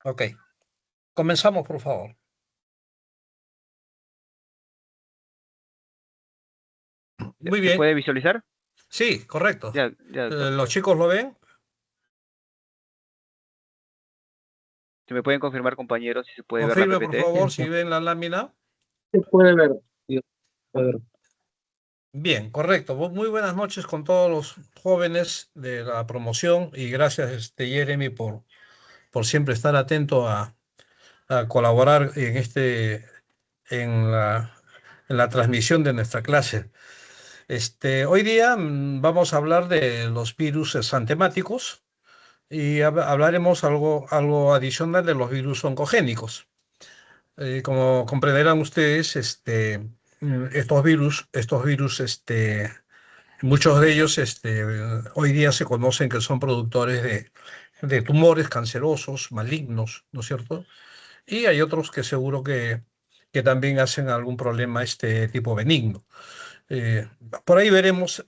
Ok, comenzamos, por favor. Muy ¿Se bien, puede visualizar? sí, correcto. Ya, ya, doctor. ¿Los chicos lo ven? ¿Se me pueden confirmar, compañeros, si se puede ver la Confirme, por PPT? favor, si ven la lámina. Se puede ver, sí, se puede ver. Bien, correcto. Muy buenas noches con todos los jóvenes de la promoción y gracias, Jeremy, por siempre estar atento a colaborar en la transmisión de nuestra clase. Hoy día vamos a hablar de los virus exantemáticos y hablaremos algo adicional de los virus oncogénicos. Como comprenderán ustedes, estos virus, muchos de ellos, hoy día se conocen que son productores de tumores cancerosos, malignos, ¿no es cierto? Y hay otros que seguro que también hacen algún problema este tipo benigno. Eh, por ahí veremos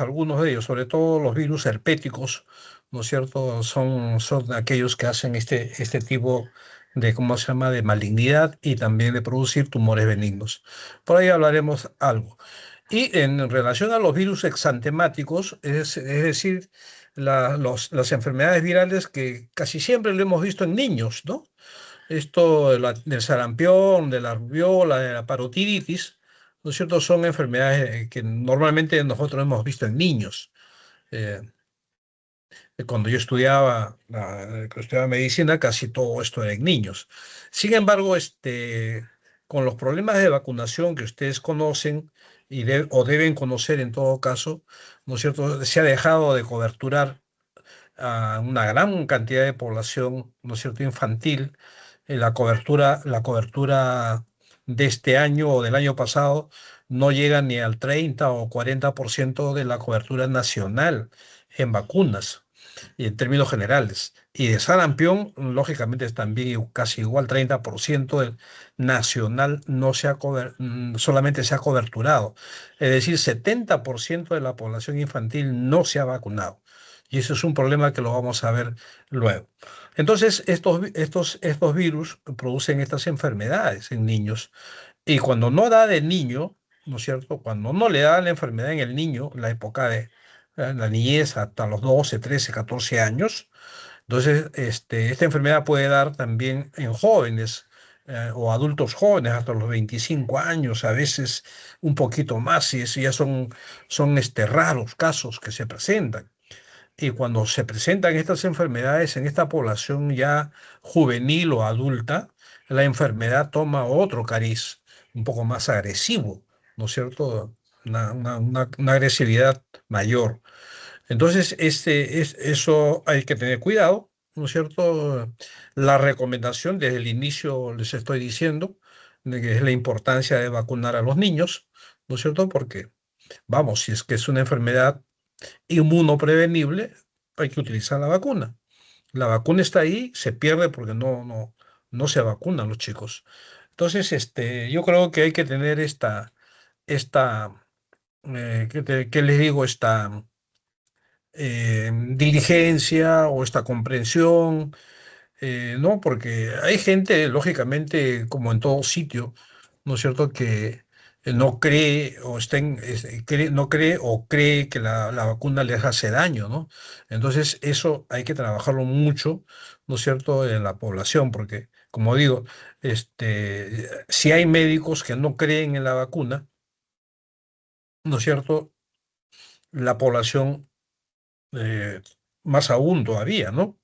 algunos de ellos, sobre todo los virus herpéticos, ¿no es cierto? Son aquellos que hacen este tipo de, ¿cómo se llama?, de malignidad y también de producir tumores benignos. Por ahí hablaremos algo. Y en relación a los virus exantemáticos, es decir, las enfermedades virales que casi siempre lo hemos visto en niños, ¿no? Esto del sarampión, de la rubiola, de la parotiditis, ¿no es cierto? Son enfermedades que normalmente nosotros hemos visto en niños. Eh, Cuando yo estudiaba medicina, casi todo esto era en niños. Sin embargo, con los problemas de vacunación que ustedes conocen o deben conocer en todo caso, ¿no es cierto? Se ha dejado de coberturar a una gran cantidad de población, ¿no es cierto?, infantil. La cobertura de este año o del año pasado no llega ni al 30 o 40% de la cobertura nacional en vacunas y en términos generales. Y de sarampión, lógicamente, es también casi igual, 30% del nacional no solamente se ha coberturado. Es decir, 70% de la población infantil no se ha vacunado. Y eso es un problema que lo vamos a ver luego. Entonces, estos virus producen estas enfermedades en niños. Y cuando no da de niño, ¿no es cierto? Cuando no le da la enfermedad en el niño, la época de la niñez hasta los 12, 13, 14 años, entonces esta enfermedad puede dar también en jóvenes o adultos jóvenes hasta los 25 años, a veces un poquito más, y eso ya son raros casos que se presentan. Y cuando se presentan estas enfermedades en esta población ya juvenil o adulta, la enfermedad toma otro cariz, un poco más agresivo, ¿no es cierto? Una agresividad mayor. Entonces, eso hay que tener cuidado, ¿no es cierto? La recomendación desde el inicio les estoy diciendo de que es la importancia de vacunar a los niños, ¿no es cierto? Porque, vamos, si es que es una enfermedad inmunoprevenible, hay que utilizar la vacuna. La vacuna está ahí, se pierde porque no se vacunan los chicos. Entonces, yo creo que hay que tener ¿qué les digo? Esta diligencia o esta comprensión, ¿no? Porque hay gente, lógicamente, como en todo sitio, ¿no es cierto?, que no cree no cree o cree que la vacuna les hace daño, ¿no? Entonces, eso hay que trabajarlo mucho, ¿no es cierto?, en la población, porque, como digo, si hay médicos que no creen en la vacuna, ¿no es cierto?, la población eh, más aún todavía, ¿no?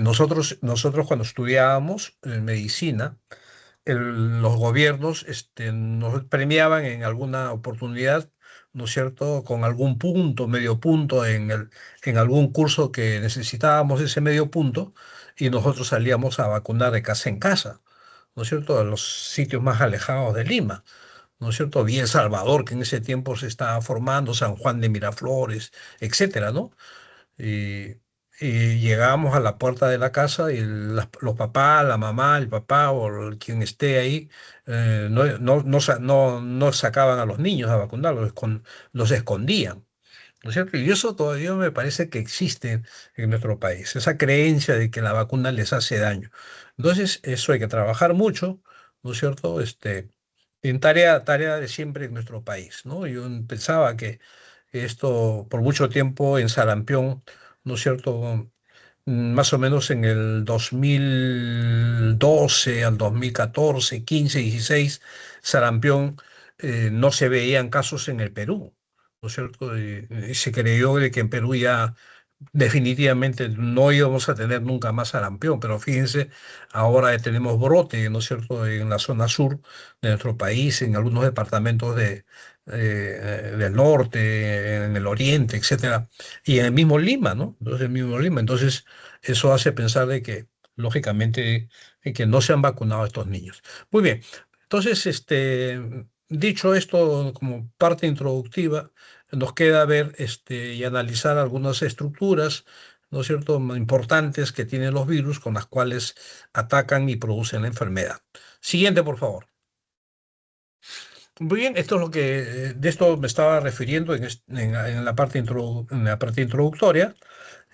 Nosotros cuando estudiábamos medicina, los gobiernos nos premiaban en alguna oportunidad, ¿no es cierto?, con algún punto, medio punto en algún curso que necesitábamos ese medio punto y nosotros salíamos a vacunar de casa en casa, ¿no es cierto?, a los sitios más alejados de Lima, ¿no es cierto?, Villa El Salvador, que en ese tiempo se estaba formando, San Juan de Miraflores, etcétera, ¿no? Y, y llegábamos a la puerta de la casa y los papás, la mamá, el papá o quien esté ahí, no sacaban a los niños a vacunarlos, los escondían. ¿no es cierto? Y eso todavía me parece que existe en nuestro país, esa creencia de que la vacuna les hace daño. Entonces, eso hay que trabajar mucho, ¿no es cierto? En tarea de siempre en nuestro país, ¿no? Yo pensaba que esto por mucho tiempo en sarampión, ¿no es cierto? Más o menos en el 2012 al 2014, 15, 16, sarampión, no se veían casos en el Perú, ¿no es cierto? Y se creyó de que en Perú ya definitivamente no íbamos a tener nunca más sarampión, pero fíjense, ahora tenemos brote, ¿no es cierto?, en la zona sur de nuestro país, en algunos departamentos del norte, en el oriente, etcétera, y en el mismo Lima, ¿no? Entonces, el mismo Lima. Entonces, eso hace pensar de que, lógicamente, que no se han vacunado a estos niños. Muy bien. Entonces, dicho esto como parte introductiva, nos queda ver y analizar algunas estructuras, ¿no es cierto?, importantes que tienen los virus con las cuales atacan y producen la enfermedad. Siguiente, por favor. Muy bien, esto es lo que de esto me estaba refiriendo en la en la parte introductoria.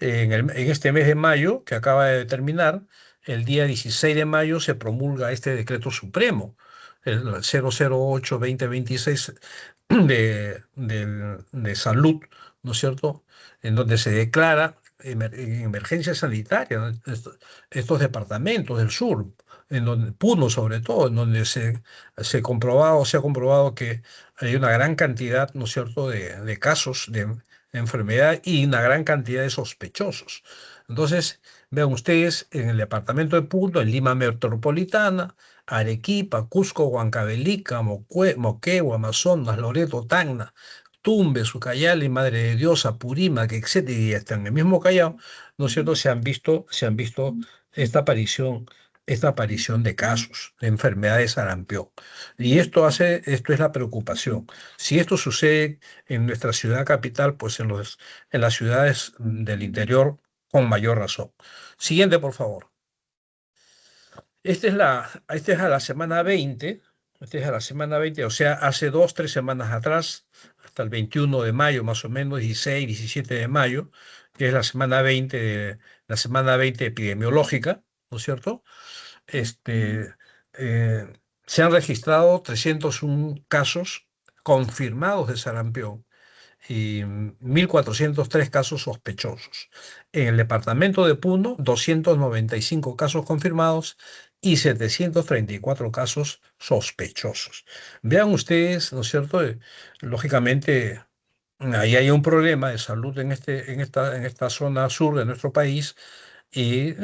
En este mes de mayo, que acaba de terminar, el día 16 de mayo se promulga este decreto supremo, el 008-2026 de salud, ¿no es cierto? En donde se declara emergencia sanitaria, ¿no? Estos departamentos del sur, en donde, Puno sobre todo, en donde se ha comprobado que hay una gran cantidad, ¿no es cierto?, de casos de enfermedad y una gran cantidad de sospechosos. Entonces, vean ustedes, en el departamento de Puno, en Lima Metropolitana, Arequipa, Cusco, Huancavelica, Moquegua, Amazonas, Loreto, Tacna, Tumbes, Ucayali, Madre de Dios, Apurímac, etcétera, y hasta en el mismo Callao, ¿no es cierto?, se han visto esta aparición de casos de enfermedad de sarampión. Y esto es la preocupación. Si esto sucede en nuestra ciudad capital, pues en las ciudades del interior, con mayor razón. Siguiente, por favor. Esta es a la semana 20, esta es a la semana 20, o sea, hace 2, 3 semanas atrás, hasta el 21 de mayo, más o menos, 16, 17 de mayo, que es la semana 20 epidemiológica, ¿no es cierto? Este, eh, Se han registrado 301 casos confirmados de sarampión y 1.403 casos sospechosos. En el departamento de Puno, 295 casos confirmados y 734 casos sospechosos. Vean ustedes, ¿no es cierto? Lógicamente, ahí hay un problema de salud en esta zona sur de nuestro país y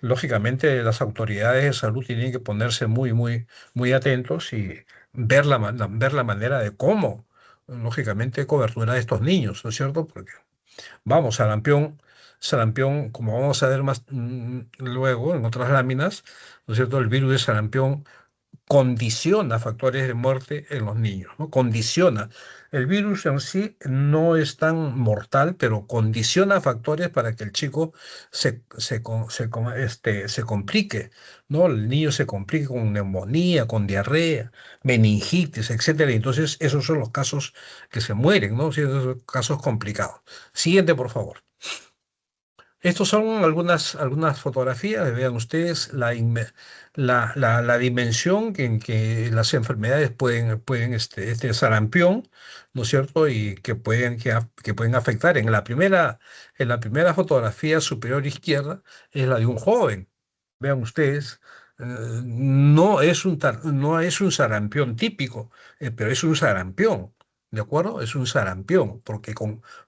lógicamente las autoridades de salud tienen que ponerse muy, muy, muy atentos y ver la manera de cómo, lógicamente, cobertura de estos niños, ¿no es cierto? Porque, vamos, sarampión, como vamos a ver más luego en otras láminas, ¿no es cierto? El virus de sarampión condiciona factores de muerte en los niños, ¿no? Condiciona. El virus en sí no es tan mortal, pero condiciona factores para que el chico se complique, ¿no? El niño se complique con neumonía, con diarrea, meningitis, etcétera. Y entonces esos son los casos que se mueren, ¿no? Sí, esos son casos complicados. Siguiente, por favor. Estos son algunas fotografías, vean ustedes la dimensión en que las enfermedades pueden sarampión, ¿no es cierto? Y que pueden afectar. En la primera fotografía superior izquierda es la de un joven. Vean ustedes, no es un sarampión típico, pero es un sarampión. ¿De acuerdo? Es un sarampión, porque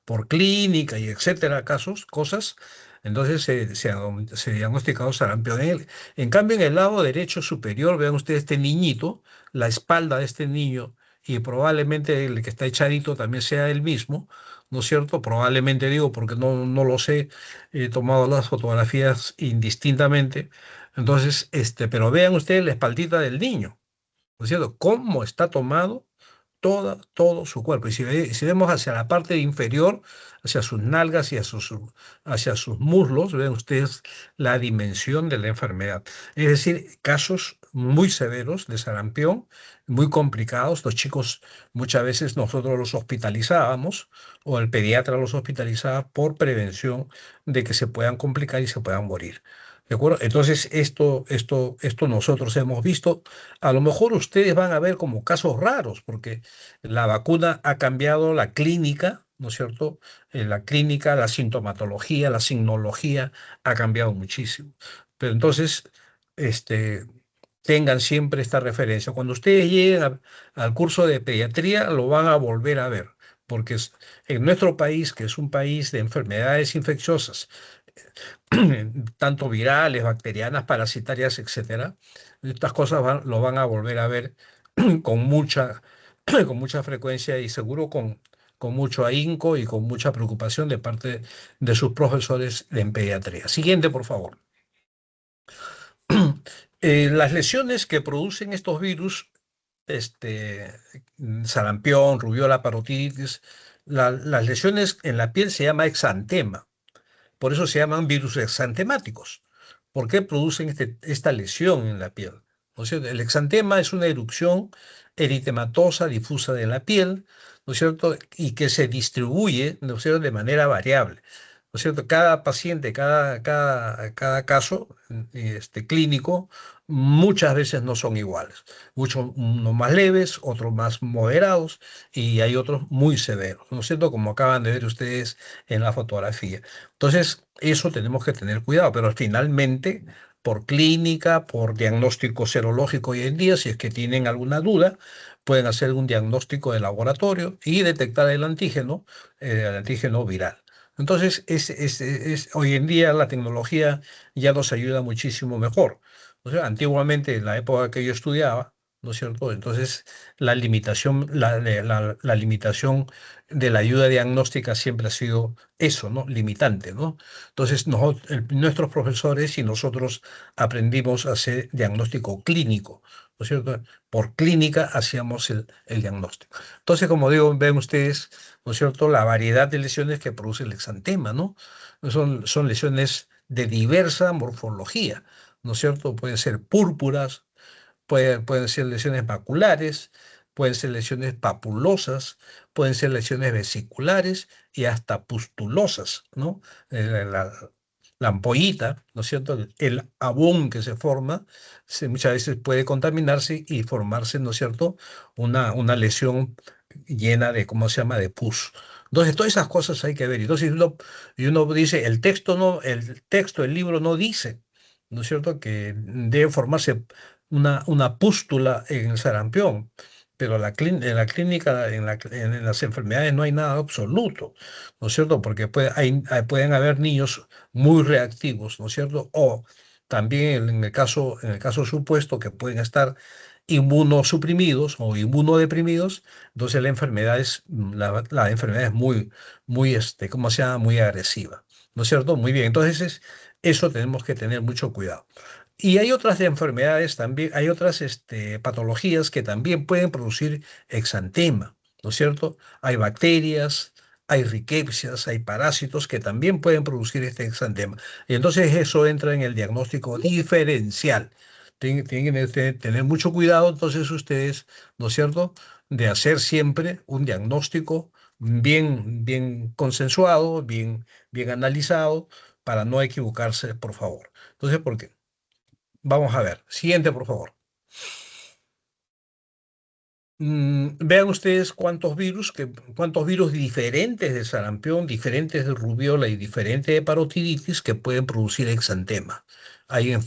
por clínica y etcétera, cosas, entonces se diagnosticado sarampión en él. En cambio, en el lado derecho superior, vean ustedes este niñito, la espalda de este niño, y probablemente el que está echadito también sea el mismo, ¿no es cierto? Probablemente digo, porque no lo sé, he tomado las fotografías indistintamente. Entonces, pero vean ustedes la espaldita del niño, ¿no es cierto? Cómo está tomado todo su cuerpo. Y si vemos hacia la parte inferior, hacia sus nalgas y hacia sus muslos, ven ustedes la dimensión de la enfermedad. Es decir, casos muy severos de sarampión, muy complicados. Los chicos muchas veces nosotros los hospitalizábamos o el pediatra los hospitalizaba por prevención de que se puedan complicar y se puedan morir. ¿De acuerdo? Entonces, esto nosotros hemos visto. A lo mejor ustedes van a ver como casos raros, porque la vacuna ha cambiado la clínica, ¿no es cierto? La clínica, la sintomatología, la signología ha cambiado muchísimo. Pero entonces, este, tengan siempre esta referencia. Cuando ustedes lleguen al curso de pediatría, lo van a volver a ver, porque en nuestro país, que es un país de enfermedades infecciosas, tanto virales, bacterianas, parasitarias, etcétera, estas cosas lo van a volver a ver con mucha, con mucha frecuencia y seguro con mucho ahínco y con mucha preocupación de parte de sus profesores en pediatría. Siguiente, por favor. Las lesiones que producen estos virus, este, sarampión, rubiola, parotiditis, las lesiones en la piel se llama exantema. Por eso se llaman virus exantemáticos. ¿Por qué producen esta lesión en la piel? ¿No es cierto? El exantema es una erupción eritematosa difusa de la piel, ¿no es cierto? Y que se distribuye, ¿no es cierto?, de manera variable. ¿No es cierto? Cada paciente, cada caso clínico, muchas veces no son iguales. Muchos, unos más leves, otros más moderados y hay otros muy severos, ¿no es cierto? Como acaban de ver ustedes en la fotografía. Entonces, eso tenemos que tener cuidado, pero finalmente, por clínica, por diagnóstico serológico hoy en día, si es que tienen alguna duda, pueden hacer un diagnóstico de laboratorio y detectar el antígeno viral. Entonces, hoy en día la tecnología ya nos ayuda muchísimo mejor. O sea, antiguamente, en la época que yo estudiaba, ¿no es cierto? Entonces, la limitación de la ayuda diagnóstica siempre ha sido eso, ¿no? Limitante, ¿no? Entonces, nuestros profesores y nosotros aprendimos a hacer diagnóstico clínico, ¿no es cierto? Por clínica hacíamos el diagnóstico. Entonces, como digo, ven ustedes, ¿no es cierto?, la variedad de lesiones que produce el exantema, ¿no? Son lesiones de diversa morfología, ¿no es cierto? Pueden ser púrpuras, pueden ser lesiones maculares, pueden ser lesiones papulosas, pueden ser lesiones vesiculares y hasta pustulosas, ¿no? La ampollita, ¿no es cierto? El abón que se forma, muchas veces puede contaminarse y formarse, ¿no es cierto?, una lesión llena de, ¿cómo se llama?, de pus. Entonces, todas esas cosas hay que ver. Entonces, uno dice, el libro no dice, ¿no es cierto?, que debe formarse una pústula en el sarampión, pero en la clínica, en las enfermedades no hay nada absoluto, ¿no es cierto? Porque pueden haber niños muy reactivos, ¿no es cierto? O también en el caso supuesto que pueden estar inmunosuprimidos o inmunodeprimidos, entonces la enfermedad es muy, ¿cómo se llama?, muy agresiva, ¿no es cierto? Muy bien, entonces eso tenemos que tener mucho cuidado. Y hay otras enfermedades también, hay otras patologías que también pueden producir exantema, ¿no es cierto? Hay bacterias, hay riquecias, hay parásitos que también pueden producir este exantema. Y entonces eso entra en el diagnóstico diferencial. Tienen que tener mucho cuidado entonces ustedes, ¿no es cierto?, de hacer siempre un diagnóstico bien consensuado, bien analizado, para no equivocarse, por favor. Entonces, ¿por qué? Vamos a ver. Siguiente, por favor. Vean ustedes cuántos virus diferentes de sarampión, diferentes de rubiola y diferentes de parotiditis que pueden producir exantema. Hay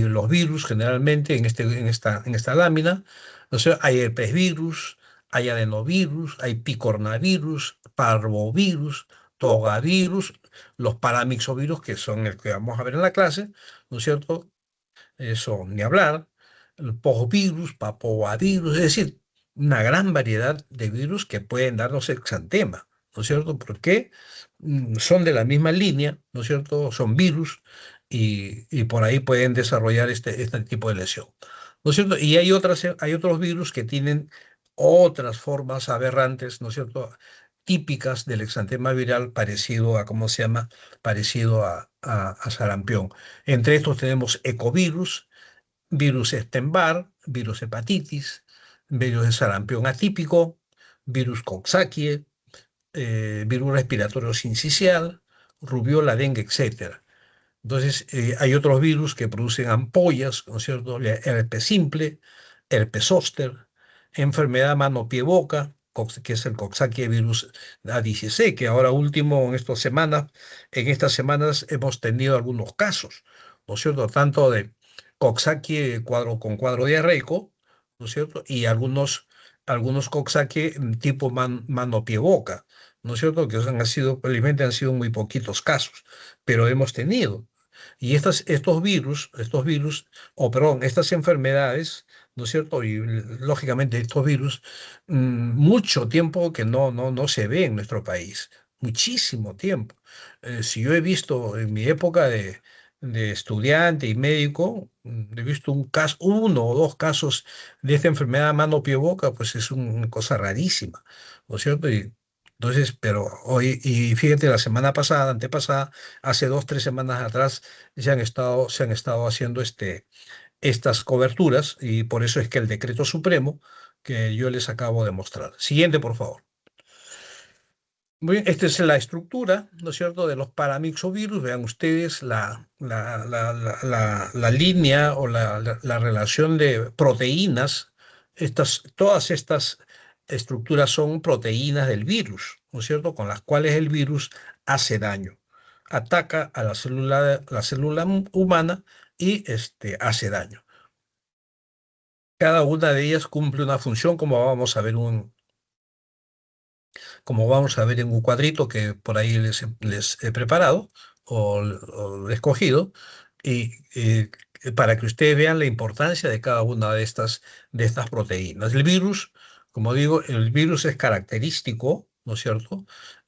los virus generalmente en esta lámina. O sea, hay herpesvirus, hay adenovirus, hay picornavirus, parvovirus, togavirus, los paramixovirus, que son el que vamos a ver en la clase, ¿no es cierto? Eso, ni hablar, el pojovirus, papoavirus, es decir, una gran variedad de virus que pueden darnos exantema, ¿no es cierto? Porque son de la misma línea, ¿no es cierto? Son virus y por ahí pueden desarrollar este tipo de lesión, ¿no es cierto? Y hay otros virus que tienen otras formas aberrantes, ¿no es cierto?, típicas del exantema viral parecido a, ¿cómo se llama?, parecido a sarampión. Entre estos tenemos ecovirus, virus Epstein-Barr, virus hepatitis, virus de sarampión atípico, virus Coxsackie, virus respiratorio sincicial, rubiola, dengue, etcétera. Entonces, hay otros virus que producen ampollas, ¿no es cierto? Herpes simple, herpes zóster, enfermedad mano-pie-boca, que es el Coxsackie virus A16, que ahora último en estas semanas hemos tenido algunos casos, ¿no es cierto? Tanto de Coxsackie con cuadro diarreico, ¿no es cierto? Y algunos Coxsackie tipo mano-pie-boca, ¿no es cierto? Que felizmente han sido muy poquitos casos, pero hemos tenido. Y estas enfermedades, ¿no es cierto? Y lógicamente estos virus, mucho tiempo que no se ve en nuestro país, muchísimo tiempo. Si yo he visto en mi época de estudiante y médico, he visto uno o dos casos de esta enfermedad mano-pie-boca, pues es una cosa rarísima, ¿no es cierto? Entonces, pero hoy, y fíjate, la semana pasada, antepasada, hace 2, 3 semanas atrás, se han estado haciendo estas coberturas y por eso es que el decreto supremo que yo les acabo de mostrar. Siguiente, por favor. Muy bien, esta es la estructura, ¿no es cierto?, de los paramixovirus. Vean ustedes la línea o la relación de proteínas. Todas estas estructuras son proteínas del virus, ¿no es cierto?, con las cuales el virus hace daño. Ataca a la célula humana y hace daño. Cada una de ellas cumple una función, como vamos a ver en un cuadrito que por ahí les he preparado o he escogido, y para que ustedes vean la importancia de cada una de estas proteínas. El virus, como digo, el virus es característico, ¿no es cierto?,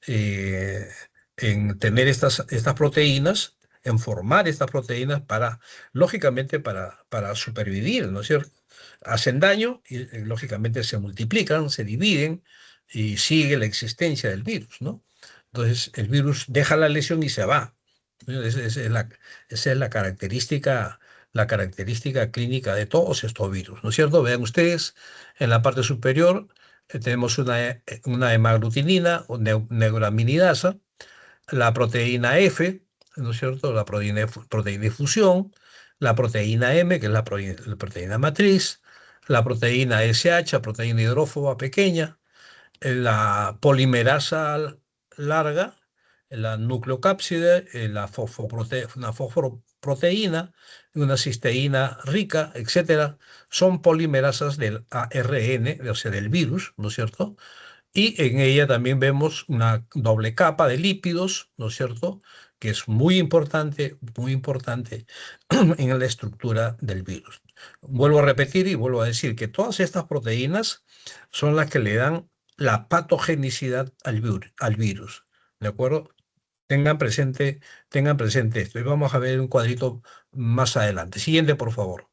Eh, en tener estas proteínas, en formar estas proteínas lógicamente, para supervivir, ¿no es cierto? Hacen daño y lógicamente se multiplican, se dividen y sigue la existencia del virus, ¿no? Entonces, el virus deja la lesión y se va. Esa es la característica clínica de todos estos virus, ¿no es cierto? Vean ustedes, en la parte superior tenemos una hemaglutinina o neuraminidasa, la proteína F, ¿no es cierto? La proteína de fusión, la proteína M, que es la proteína matriz, la proteína SH, proteína hidrófoba pequeña, la polimerasa larga, la nucleocápside, una fosforoproteína, una cisteína rica, etcétera, son polimerasas del ARN, o sea, del virus, ¿no es cierto? Y en ella también vemos una doble capa de lípidos, ¿no es cierto?, que es muy importante en la estructura del virus. Vuelvo a repetir y vuelvo a decir que todas estas proteínas son las que le dan la patogenicidad al virus, ¿de acuerdo? Tengan presente esto y vamos a ver un cuadrito más adelante. Siguiente, por favor.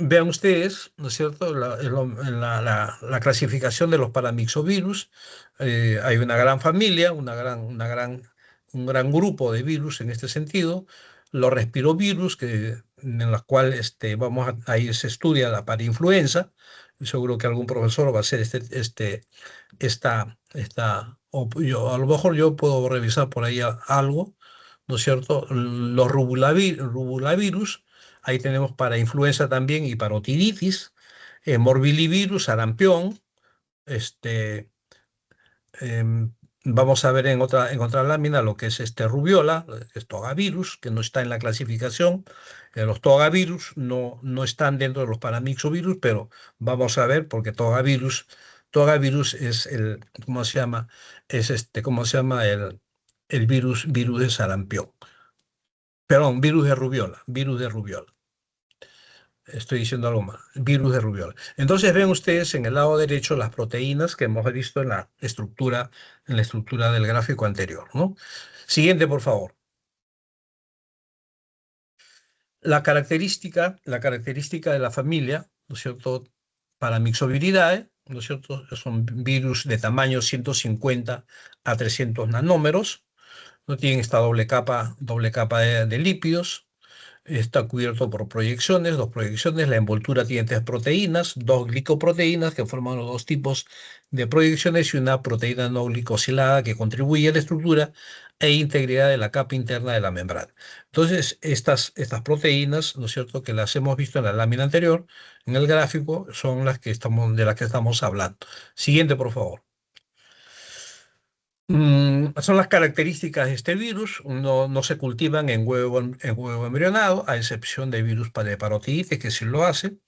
Vean ustedes, ¿no es cierto?, la clasificación de los paramixovirus. Hay una gran familia, un gran grupo de virus en este sentido. Los respirovirus, en los cuales ahí se estudia la parainfluenza. Seguro que algún profesor va a hacer a lo mejor yo puedo revisar por ahí algo, ¿no es cierto? Los rubulavirus. Ahí tenemos para influenza también y para otiditis, morbillivirus, sarampión. este, em, Vamos a ver en otra lámina lo que es rubiola, es togavirus, que no está en la clasificación. Los togavirus no están dentro de los paramixovirus, pero vamos a ver porque togavirus es ¿cómo se llama? ¿Cómo se llama? El virus de sarampión. Perdón, virus de rubiola. Estoy diciendo algo más. Virus de rubiola. Entonces ven ustedes en el lado derecho las proteínas que hemos visto en la estructura del gráfico anterior, ¿no? Siguiente, por favor. La característica de la familia, ¿no es cierto?, Paramyxoviridae, ¿no es cierto?, son virus de tamaño 150 a 300 nanómeros, no tienen esta doble capa de lípidos. está cubierto por proyecciones, dos proyecciones. La envoltura tiene tres proteínas, dos glicoproteínas que forman los dos tipos de proyecciones y una proteína no glicosilada que contribuye a la estructura e integridad de la capa interna de la membrana. Entonces, estas proteínas, ¿no es cierto?, que las hemos visto en la lámina anterior, en el gráfico, son de las que estamos hablando. Siguiente, por favor. Son las características de este virus. No se cultivan en huevo embrionado, a excepción de virus para parotiditis, que sí lo hace.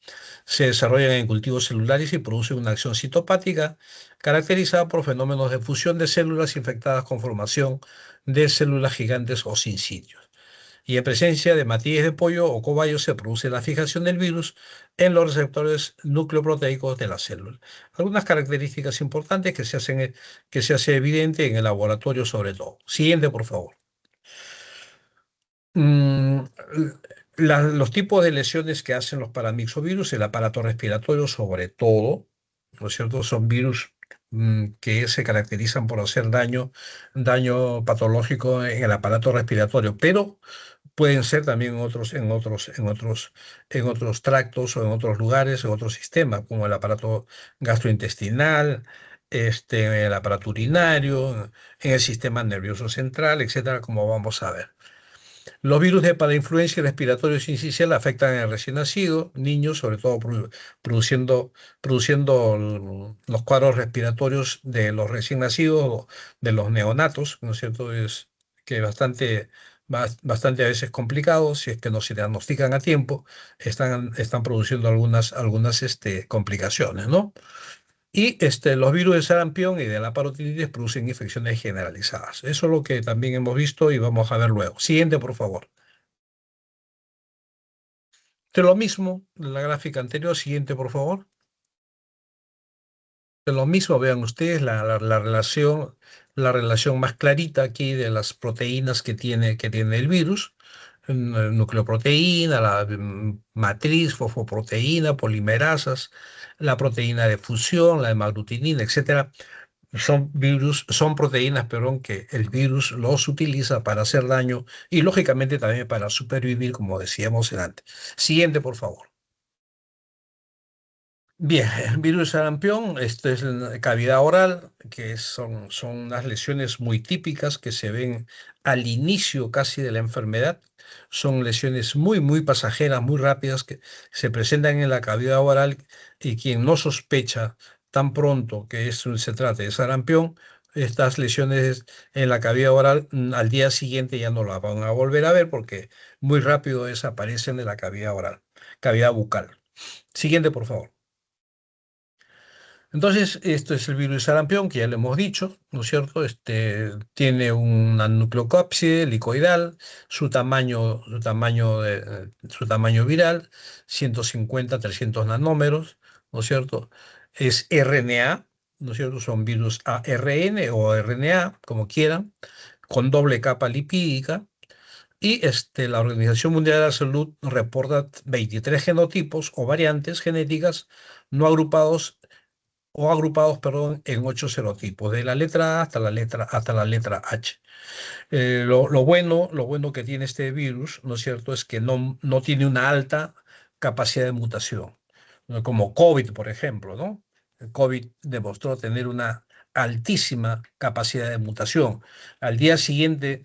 Se desarrollan en cultivos celulares y producen una acción citopática caracterizada por fenómenos de fusión de células infectadas con formación de células gigantes o sincidios. Y en presencia de matillas de pollo o cobayos se produce la fijación del virus en los receptores nucleoproteicos de la célula. Algunas características importantes que se hace evidente en el laboratorio sobre todo. Siguiente, por favor. Mm, los tipos de lesiones que hacen los paramyxovirus, el aparato respiratorio sobre todo, ¿no es cierto? Son virus que se caracterizan por hacer daño patológico en el aparato respiratorio, pero pueden ser también en otros tractos o en otros lugares, en otros sistemas, como el aparato gastrointestinal, el aparato urinario, en el sistema nervioso central, etcétera, como vamos a ver. Los virus de parainfluencia respiratorio sincicial afectan al recién nacido, niños, sobre todo produciendo, los cuadros respiratorios de los recién nacidos o de los neonatos, ¿no es cierto? Es que bastante a veces complicado, si es que no se diagnostican a tiempo, están produciendo algunas complicaciones, ¿no? Y los virus de sarampión y de la parotiditis producen infecciones generalizadas. Eso es lo que también hemos visto y vamos a ver luego. Siguiente, por favor. De lo mismo, la gráfica anterior, siguiente, por favor. De lo mismo, vean ustedes la relación más clarita aquí de las proteínas que tiene el virus. Nucleoproteína, la matriz, fosfoproteína, polimerasas, la proteína de fusión, la hemaglutinina, etcétera. Son proteínas, perdón, que el virus los utiliza para hacer daño y lógicamente también para supervivir, como decíamos antes. Siguiente, por favor. Bien, el virus de sarampión, esto es la cavidad oral, son unas lesiones muy típicas que se ven al inicio casi de la enfermedad. Son lesiones muy pasajeras, muy rápidas que se presentan en la cavidad oral y quien no sospecha tan pronto que se trata de sarampión, estas lesiones en la cavidad oral al día siguiente ya no las van a volver a ver porque muy rápido desaparecen de la cavidad oral, cavidad bucal. Siguiente, por favor. Entonces, esto es el virus de sarampión, que ya lo hemos dicho, ¿no es cierto? Tiene una nucleocápside helicoidal, su tamaño viral, 150 300 nanómeros, ¿no es cierto? Es RNA, ¿no es cierto? Son virus ARN o RNA, como quieran, con doble capa lipídica. Y la Organización Mundial de la Salud reporta 23 genotipos o variantes genéticas no agrupados perdón, en 8 serotipos, de la letra A hasta la letra H. Lo bueno que tiene este virus, ¿no es cierto?, es que no tiene una alta capacidad de mutación, ¿no? Como COVID, por ejemplo, ¿no? El COVID demostró tener una altísima capacidad de mutación. Al día siguiente,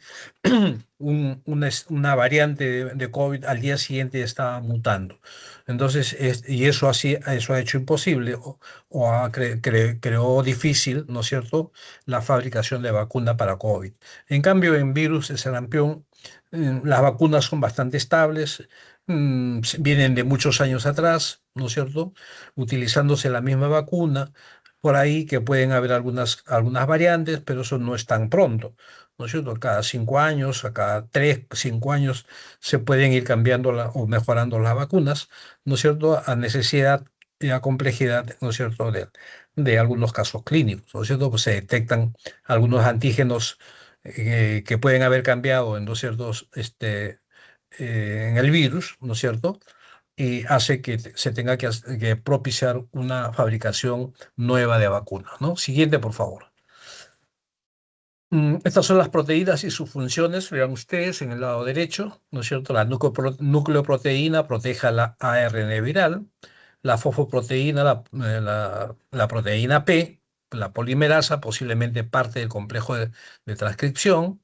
una variante de COVID al día siguiente estaba mutando. Entonces, y eso ha hecho imposible creó difícil, ¿no es cierto?, la fabricación de vacuna para COVID. En cambio, en virus de sarampión, las vacunas son bastante estables, vienen de muchos años atrás, ¿no es cierto? Utilizándose la misma vacuna, por ahí que pueden haber algunas variantes, pero eso no es tan pronto, ¿no es cierto? Cada 5 años, a cada 3, 5 años se pueden ir cambiando o mejorando las vacunas, ¿no es cierto? A necesidad y a complejidad, ¿no es cierto?, de algunos casos clínicos, ¿no es cierto? Pues se detectan algunos antígenos que pueden haber cambiado en los ciertos, en el virus, ¿no es cierto? Y hace que se tenga que propiciar una fabricación nueva de vacunas, ¿no? Siguiente, por favor. Estas son las proteínas y sus funciones, vean ustedes en el lado derecho, ¿no es cierto? La nucleoproteína protege a la ARN viral, la fosfoproteína, la proteína P, la polimerasa, posiblemente parte del complejo de transcripción.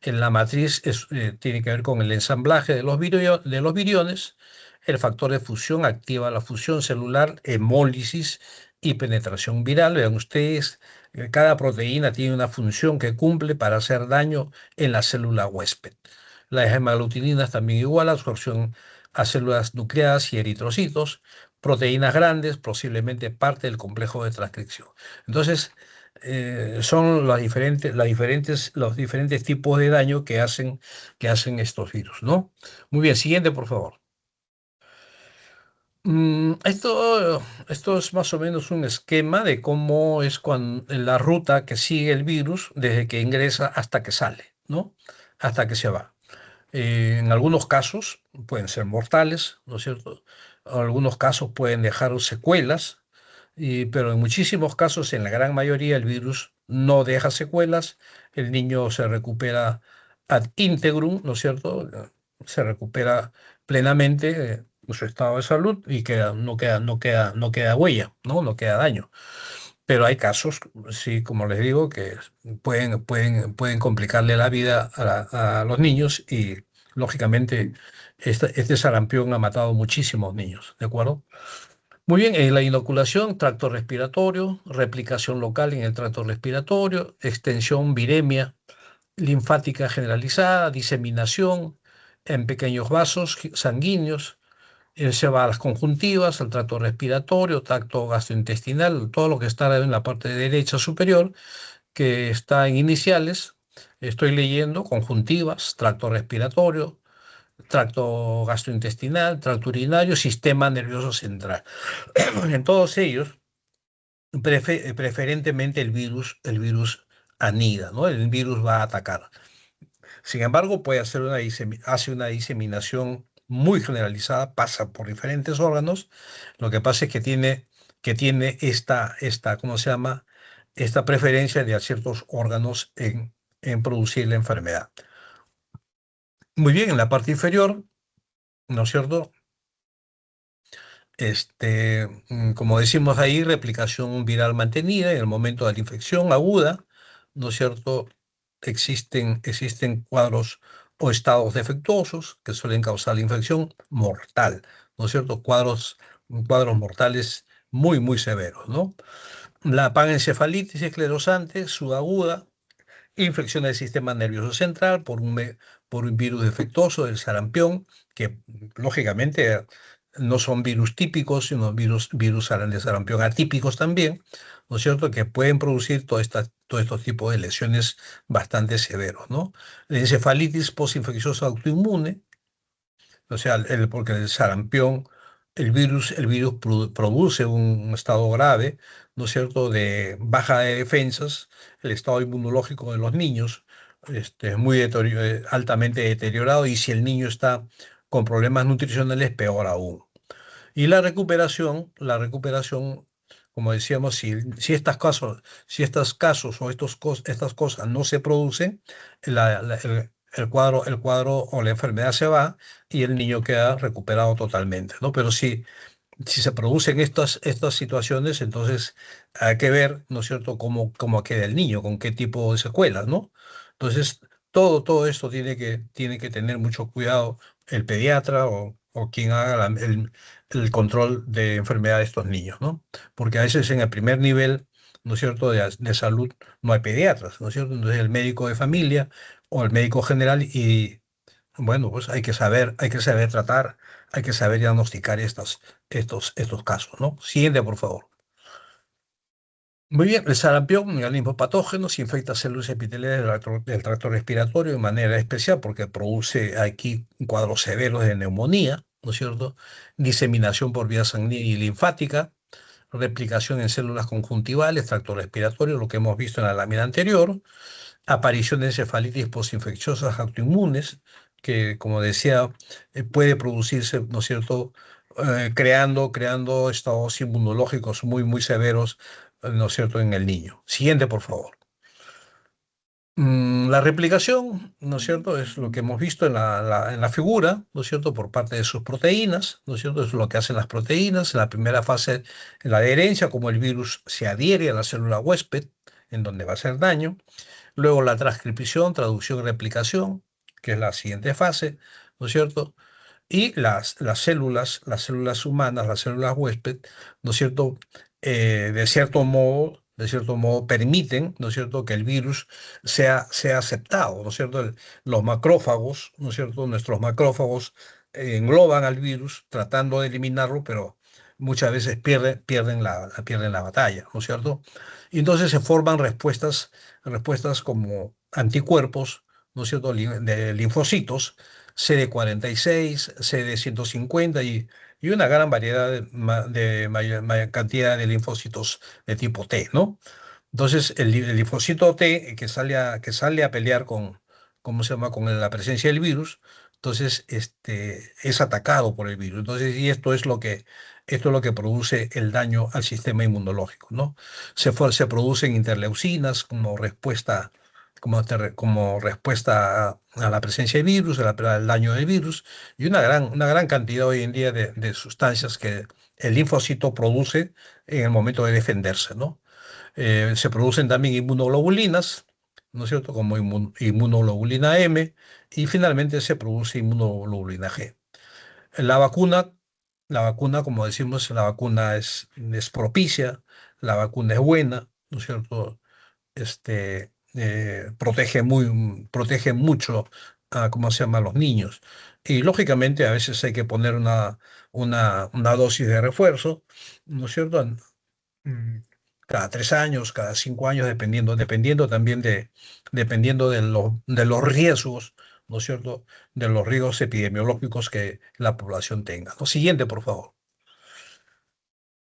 En la matriz tiene que ver con el ensamblaje de los viriones. El factor de fusión activa la fusión celular, hemólisis y penetración viral. Vean ustedes, cada proteína tiene una función que cumple para hacer daño en la célula huésped. Las hemaglutininas también igual, absorción a células nucleadas y eritrocitos. Proteínas grandes, posiblemente parte del complejo de transcripción. Entonces, son los diferentes tipos de daño que hacen estos virus, ¿no? Muy bien, siguiente, por favor. Esto es más o menos un esquema de cómo es la ruta que sigue el virus desde que ingresa hasta que sale, ¿no? Hasta que se va. En algunos casos pueden ser mortales, ¿no es cierto? En algunos casos pueden dejar secuelas, pero en muchísimos casos, en la gran mayoría, el virus no deja secuelas, el niño se recupera ad integrum, ¿no es cierto? Se recupera plenamente su estado de salud y no queda huella, ¿no? No queda daño. Pero hay casos, sí, como les digo, que pueden complicarle la vida a los niños y, lógicamente, este sarampión ha matado muchísimos niños, ¿de acuerdo? Muy bien, la inoculación, tracto respiratorio, replicación local en el tracto respiratorio, extensión viremia, linfática generalizada, diseminación en pequeños vasos sanguíneos, se va a las conjuntivas, al tracto respiratorio, tracto gastrointestinal, todo lo que está en la parte derecha superior, que está en iniciales. Estoy leyendo conjuntivas, tracto respiratorio, tracto gastrointestinal, tracto urinario, sistema nervioso central. En todos ellos, preferentemente el virus anida, ¿no? El virus va a atacar. Sin embargo, puede hacer hace una diseminación muy generalizada, pasa por diferentes órganos. Lo que pasa es que tiene ¿cómo se llama? Esta preferencia de ciertos órganos en producir la enfermedad. Muy bien, en la parte inferior, ¿no es cierto? Como decimos ahí, replicación viral mantenida en el momento de la infección aguda, ¿no es cierto? Existen cuadros o estados defectuosos que suelen causar la infección mortal, ¿no es cierto? Cuadros mortales muy, muy severos, ¿no? La panencefalitis esclerosante subaguda, infección del sistema nervioso central por un virus defectuoso del sarampión, que lógicamente no son virus típicos, sino virus de sarampión atípicos también, ¿no es cierto?, que pueden producir todos estos tipos de lesiones bastante severos, ¿no? La encefalitis postinfecciosa autoinmune, o sea, porque el sarampión, el virus produce un estado grave, ¿no es cierto?, de baja de defensas, el estado inmunológico de los niños es muy altamente deteriorado, y si el niño está con problemas nutricionales, peor aún. Y la recuperación, como decíamos, si estos casos o estas cosas no se producen, el cuadro o la enfermedad se va y el niño queda recuperado totalmente, ¿no? Pero si se producen estas situaciones, entonces hay que ver, ¿no es cierto?, cómo queda el niño, con qué tipo de secuelas, ¿no? Entonces, todo esto tiene que tener mucho cuidado el pediatra o quien haga el control de enfermedad de estos niños, ¿no? Porque a veces en el primer nivel, ¿no es cierto?, de salud no hay pediatras, ¿no es cierto? Entonces el médico de familia o el médico general y, bueno, pues hay que saber tratar, hay que saber diagnosticar estos casos, ¿no? Siguiente, por favor. Muy bien, el sarampión, un organismo patógeno, se infecta células epiteliales del tracto respiratorio de manera especial porque produce aquí cuadros severos de neumonía, ¿no es cierto? Diseminación por vía sanguínea y linfática, replicación en células conjuntivales, tracto respiratorio, lo que hemos visto en la lámina anterior, aparición de encefalitis postinfecciosas autoinmunes, que, como decía, puede producirse, ¿no es cierto?, creando estados inmunológicos muy, muy severos, ¿no es cierto?, en el niño. Siguiente, por favor. La replicación, ¿no es cierto?, es lo que hemos visto en la figura, ¿no es cierto?, por parte de sus proteínas, ¿no es cierto?, es lo que hacen las proteínas. En la primera fase, la adherencia, como el virus se adhiere a la célula huésped, en donde va a hacer daño. Luego la transcripción, traducción y replicación, que es la siguiente fase, ¿no es cierto? Y las células humanas, las células huésped, ¿no es cierto? De cierto modo permiten, ¿no es cierto?, que el virus sea aceptado, ¿no es cierto? Los macrófagos, ¿no es cierto? Nuestros macrófagos engloban al virus tratando de eliminarlo, pero muchas veces pierden la batalla, ¿no es cierto? Y entonces se forman respuestas como anticuerpos, ¿no es cierto?, de linfocitos CD46, CD150 y una gran variedad de mayor cantidad de linfocitos de tipo T, ¿no? Entonces, el linfocito T que sale a pelear con, ¿cómo se llama?, con la presencia del virus, entonces es atacado por el virus. Entonces, y esto es lo que produce el daño al sistema inmunológico, ¿no? Se producen interleucinas como respuesta a la presencia del virus, al daño del virus, y una gran cantidad hoy en día de sustancias que el linfocito produce en el momento de defenderse, ¿no? Se producen también inmunoglobulinas, ¿no es cierto?, como inmunoglobulina M, y finalmente se produce inmunoglobulina G. La vacuna, la vacuna, como decimos, la vacuna es propicia, la vacuna es buena, ¿no es cierto? Protege mucho a, ¿cómo se llama?, a los niños. Y lógicamente a veces hay que poner una dosis de refuerzo, ¿no es cierto? mm, Cada 3 años, cada 5 años, dependiendo también dependiendo de los riesgos, ¿no es cierto?, de los riesgos epidemiológicos que la población tenga. Lo siguiente, por favor.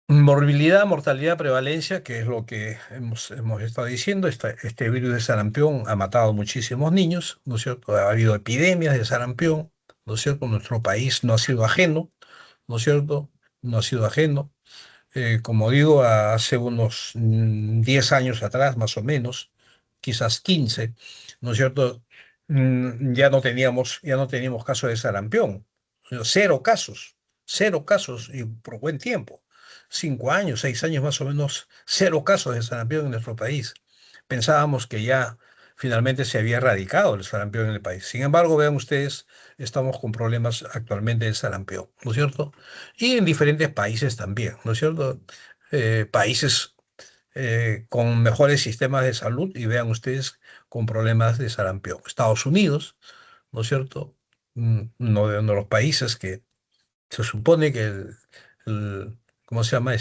Morbilidad, mortalidad, prevalencia, que es lo que hemos estado diciendo. Este virus de sarampión ha matado muchísimos niños, ¿no es cierto? Ha habido epidemias de sarampión, ¿no es cierto? Nuestro país no ha sido ajeno, ¿no es cierto? No ha sido ajeno. Como digo, hace unos 10 años atrás, más o menos, quizás 15, ¿no es cierto? Ya no teníamos casos de sarampión. Cero casos y por buen tiempo. 5 años, 6 años más o menos, cero casos de sarampión en nuestro país. Pensábamos que ya finalmente se había erradicado el sarampión en el país. Sin embargo, vean ustedes, estamos con problemas actualmente de sarampión, ¿no es cierto? Y en diferentes países también, ¿no es cierto? Países con mejores sistemas de salud y vean ustedes con problemas de sarampión. Estados Unidos, ¿no es cierto? Uno de los países que se supone que ¿cómo se llama?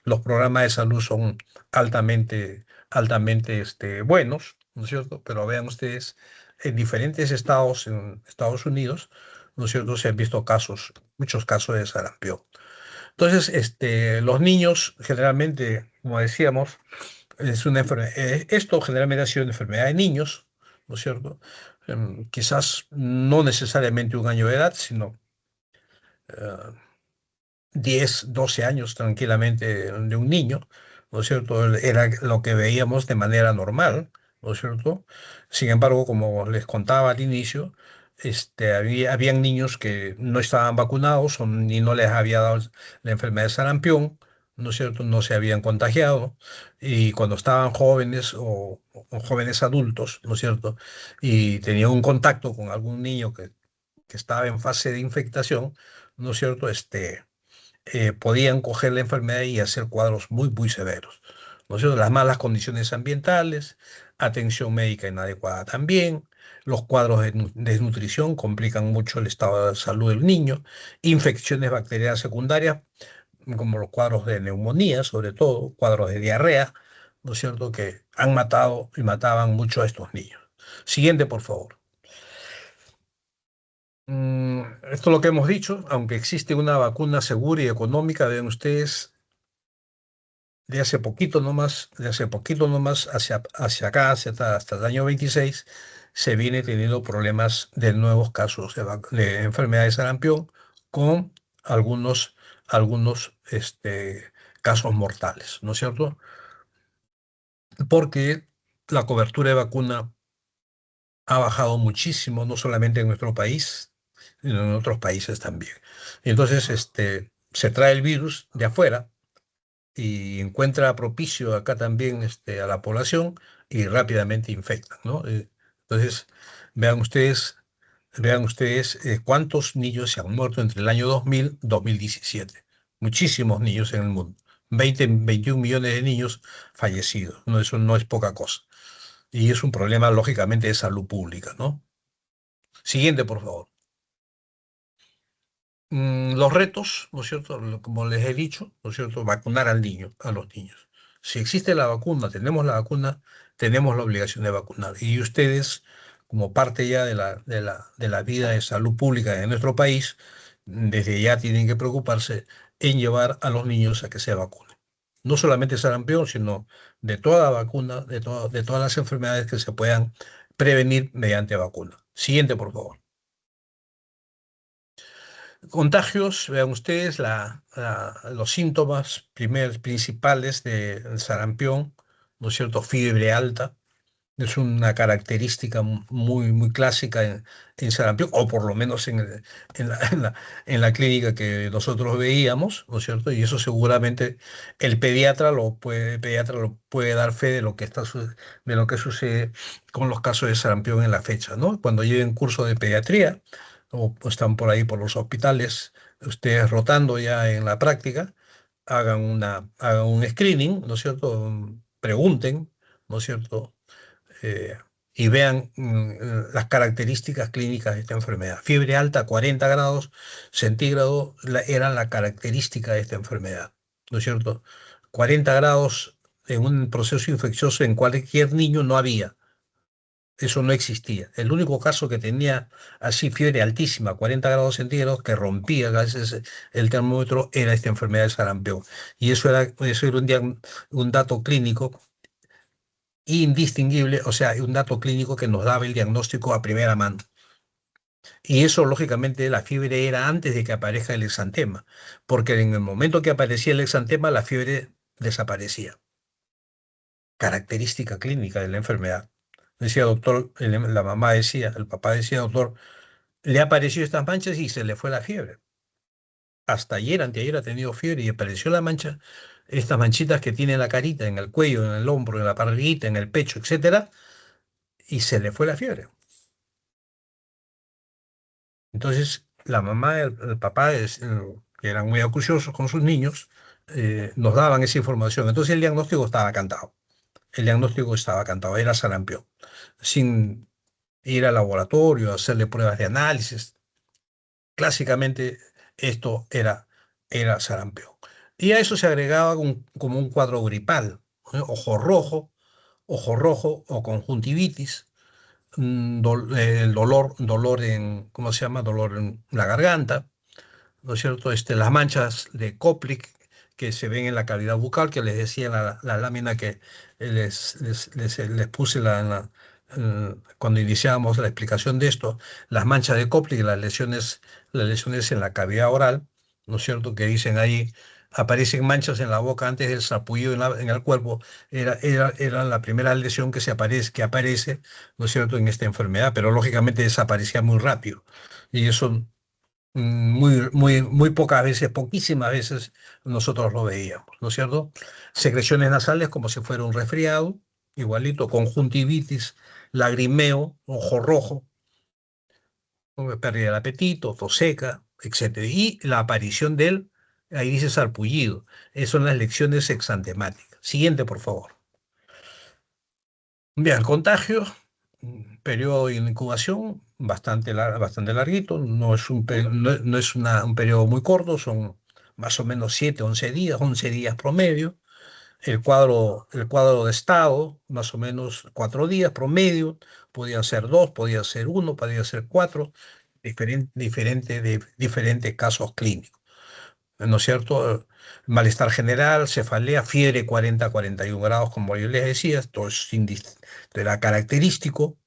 Los programas de salud son altamente buenos, ¿no es cierto? Pero vean ustedes, en diferentes estados en Estados Unidos, ¿no es cierto?, se han visto muchos casos de sarampión. Entonces, los niños generalmente, como decíamos, esto generalmente ha sido una enfermedad de niños, ¿no es cierto? Quizás no necesariamente un año de edad, sino eh, 10, 12 años tranquilamente de un niño, ¿no es cierto? Era lo que veíamos de manera normal, ¿no es cierto? Sin embargo, como les contaba al inicio, habían niños que no estaban vacunados ni no les había dado la enfermedad de sarampión, ¿no es cierto? No se habían contagiado y cuando estaban jóvenes o jóvenes adultos, ¿no es cierto? Y tenían un contacto con algún niño que estaba en fase de infectación, ¿no es cierto? Podían coger la enfermedad y hacer cuadros muy, muy severos. ¿No es cierto? Las malas condiciones ambientales, atención médica inadecuada también, los cuadros de desnutrición complican mucho el estado de salud del niño, infecciones bacterianas secundarias, como los cuadros de neumonía, sobre todo, cuadros de diarrea, ¿no es cierto?, que han matado y mataban mucho a estos niños. Siguiente, por favor. Esto es lo que hemos dicho, aunque existe una vacuna segura y económica, ven ustedes, de hace poquito nomás, hacia acá, hasta el año 26, se viene teniendo problemas de nuevos casos de enfermedad de sarampión con algunos casos mortales, ¿no es cierto? Porque la cobertura de vacuna ha bajado muchísimo, no solamente en nuestro país, sino en otros países también. Y entonces se trae el virus de afuera y encuentra propicio acá también a la población y rápidamente infectan, ¿no? Entonces, vean ustedes, cuántos niños se han muerto entre el año 2000 y 2017. Muchísimos niños en el mundo. 21 millones de niños fallecidos. No, eso no es poca cosa. Y es un problema, lógicamente, de salud pública, ¿no? Siguiente, por favor. Los retos, ¿no es cierto? Como les he dicho, ¿no es cierto? Vacunar al niño, a los niños. Si existe la vacuna, tenemos la obligación de vacunar. Y ustedes, como parte ya de la vida de salud pública de nuestro país, desde ya tienen que preocuparse en llevar a los niños a que se vacunen. No solamente sarampión, sino de toda vacuna, de todas las enfermedades que se puedan prevenir mediante vacuna. Siguiente, por favor. Contagios, vean ustedes los síntomas principales del sarampión, ¿no es cierto? Fiebre alta, es una característica muy, muy clásica en sarampión, o por lo menos en la, en la- en la clínica que nosotros veíamos, ¿no es cierto? Y eso seguramente el pediatra lo puede dar fe de lo que sucede con los casos de sarampión en la fecha, ¿no? Cuando lleven curso de pediatría o están por ahí por los hospitales, ustedes rotando ya en la práctica, hagan un screening, ¿no es cierto? Pregunten, ¿no es cierto? eh, y vean las características clínicas de esta enfermedad. Fiebre alta, 40 grados centígrados, era la característica de esta enfermedad, ¿no es cierto? 40 grados en un proceso infeccioso en cualquier niño no había. Eso no existía. El único caso que tenía así fiebre altísima, 40 grados centígrados, que rompía a veces el termómetro, era esta enfermedad de sarampión. Y eso era un dato clínico indistinguible, o sea, un dato clínico que nos daba el diagnóstico a primera mano. Y eso, lógicamente, la fiebre era antes de que aparezca el exantema, porque en el momento que aparecía el exantema, la fiebre desaparecía. Característica clínica de la enfermedad. Decía doctor, la mamá decía, el papá decía, doctor, le apareció estas manchas y se le fue la fiebre. Hasta ayer, anteayer ha tenido fiebre y apareció la mancha, estas manchitas que tiene en la carita, en el cuello, en el hombro, en la barriguita, en el pecho, etcétera, y se le fue la fiebre. Entonces, la mamá y el papá, que eran muy acuciosos con sus niños, nos daban esa información. Entonces, el diagnóstico estaba cantado. El diagnóstico estaba cantado, era sarampión. Sin ir al laboratorio, hacerle pruebas de análisis. Clásicamente, esto era sarampión. Y a eso se agregaba como un cuadro gripal, ¿eh? Ojo rojo o conjuntivitis, el dolor ¿cómo se llama? Dolor en la garganta, ¿no es cierto? Las manchas de Koplik que se ven en la cavidad bucal, que les decía la lámina que les puse cuando iniciábamos la explicación de esto, las manchas de Koplik, las lesiones en la cavidad oral, ¿no es cierto? Que dicen ahí, aparecen manchas en la boca antes del sarpullido en el cuerpo, era la primera lesión que aparece, ¿no es cierto?, en esta enfermedad, pero lógicamente desaparecía muy rápido. Y eso muy, muy, muy pocas veces, poquísimas veces nosotros lo veíamos, ¿no es cierto? Secreciones nasales como si fuera un resfriado, igualito, conjuntivitis, lagrimeo, ojo rojo, ¿no? Pérdida del apetito, tos seca, etcétera. Y la aparición ahí dice sarpullido, esas son las lecciones exantemáticas. Siguiente, por favor. Bien, contagio, periodo de incubación bastante larguito, no es un periodo muy corto, son más o menos 7, 11 días, 11 días promedio. El cuadro de estado, más o menos 4 días promedio, podía ser 2, podía ser 1, podía ser 4, diferentes casos clínicos. ¿No es cierto? Malestar general, cefalea, fiebre 40-41 grados, como yo les decía, esto era característico.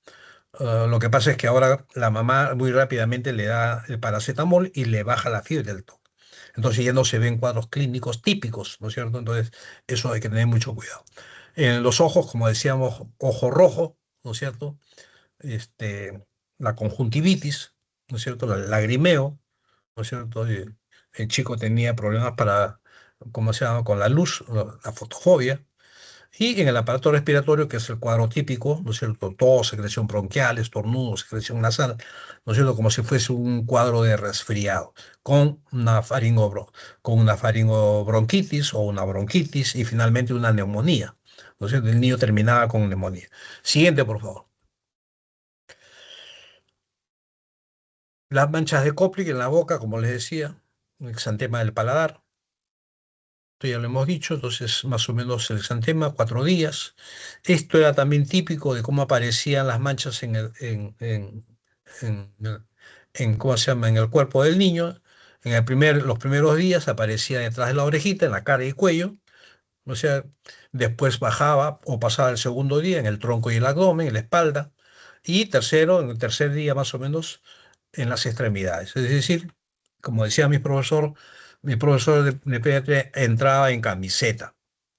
Lo que pasa es que ahora la mamá muy rápidamente le da el paracetamol y le baja la fiebre del toque. Entonces ya no se ven cuadros clínicos típicos, ¿no es cierto? Entonces eso hay que tener mucho cuidado. En los ojos, como decíamos, ojo rojo, ¿no es cierto? la conjuntivitis, ¿no es cierto? El lagrimeo, ¿no es cierto? Y el chico tenía problemas para, ¿cómo se llama? Con la luz, la fotofobia. Y en el aparato respiratorio, que es el cuadro típico, ¿no es cierto? Tos, secreción bronquial, estornudo, secreción nasal, ¿no es cierto? Como si fuese un cuadro de resfriado, con una faringobronquitis o una bronquitis y finalmente una neumonía, ¿no es cierto? El niño terminaba con neumonía. Siguiente, por favor. Las manchas de Koplik en la boca, como les decía, un exantema del paladar. Esto ya lo hemos dicho, entonces más o menos el exantema, 4 días. Esto era también típico de cómo aparecían las manchas ¿cómo se llama? En el cuerpo del niño. Los primeros días aparecía detrás de la orejita, en la cara y cuello. O sea, después bajaba o pasaba el segundo día en el tronco y el abdomen, en la espalda. Y tercero, en el tercer día más o menos, en las extremidades. Es decir, como decía mi profesor de pediatría entraba en camiseta,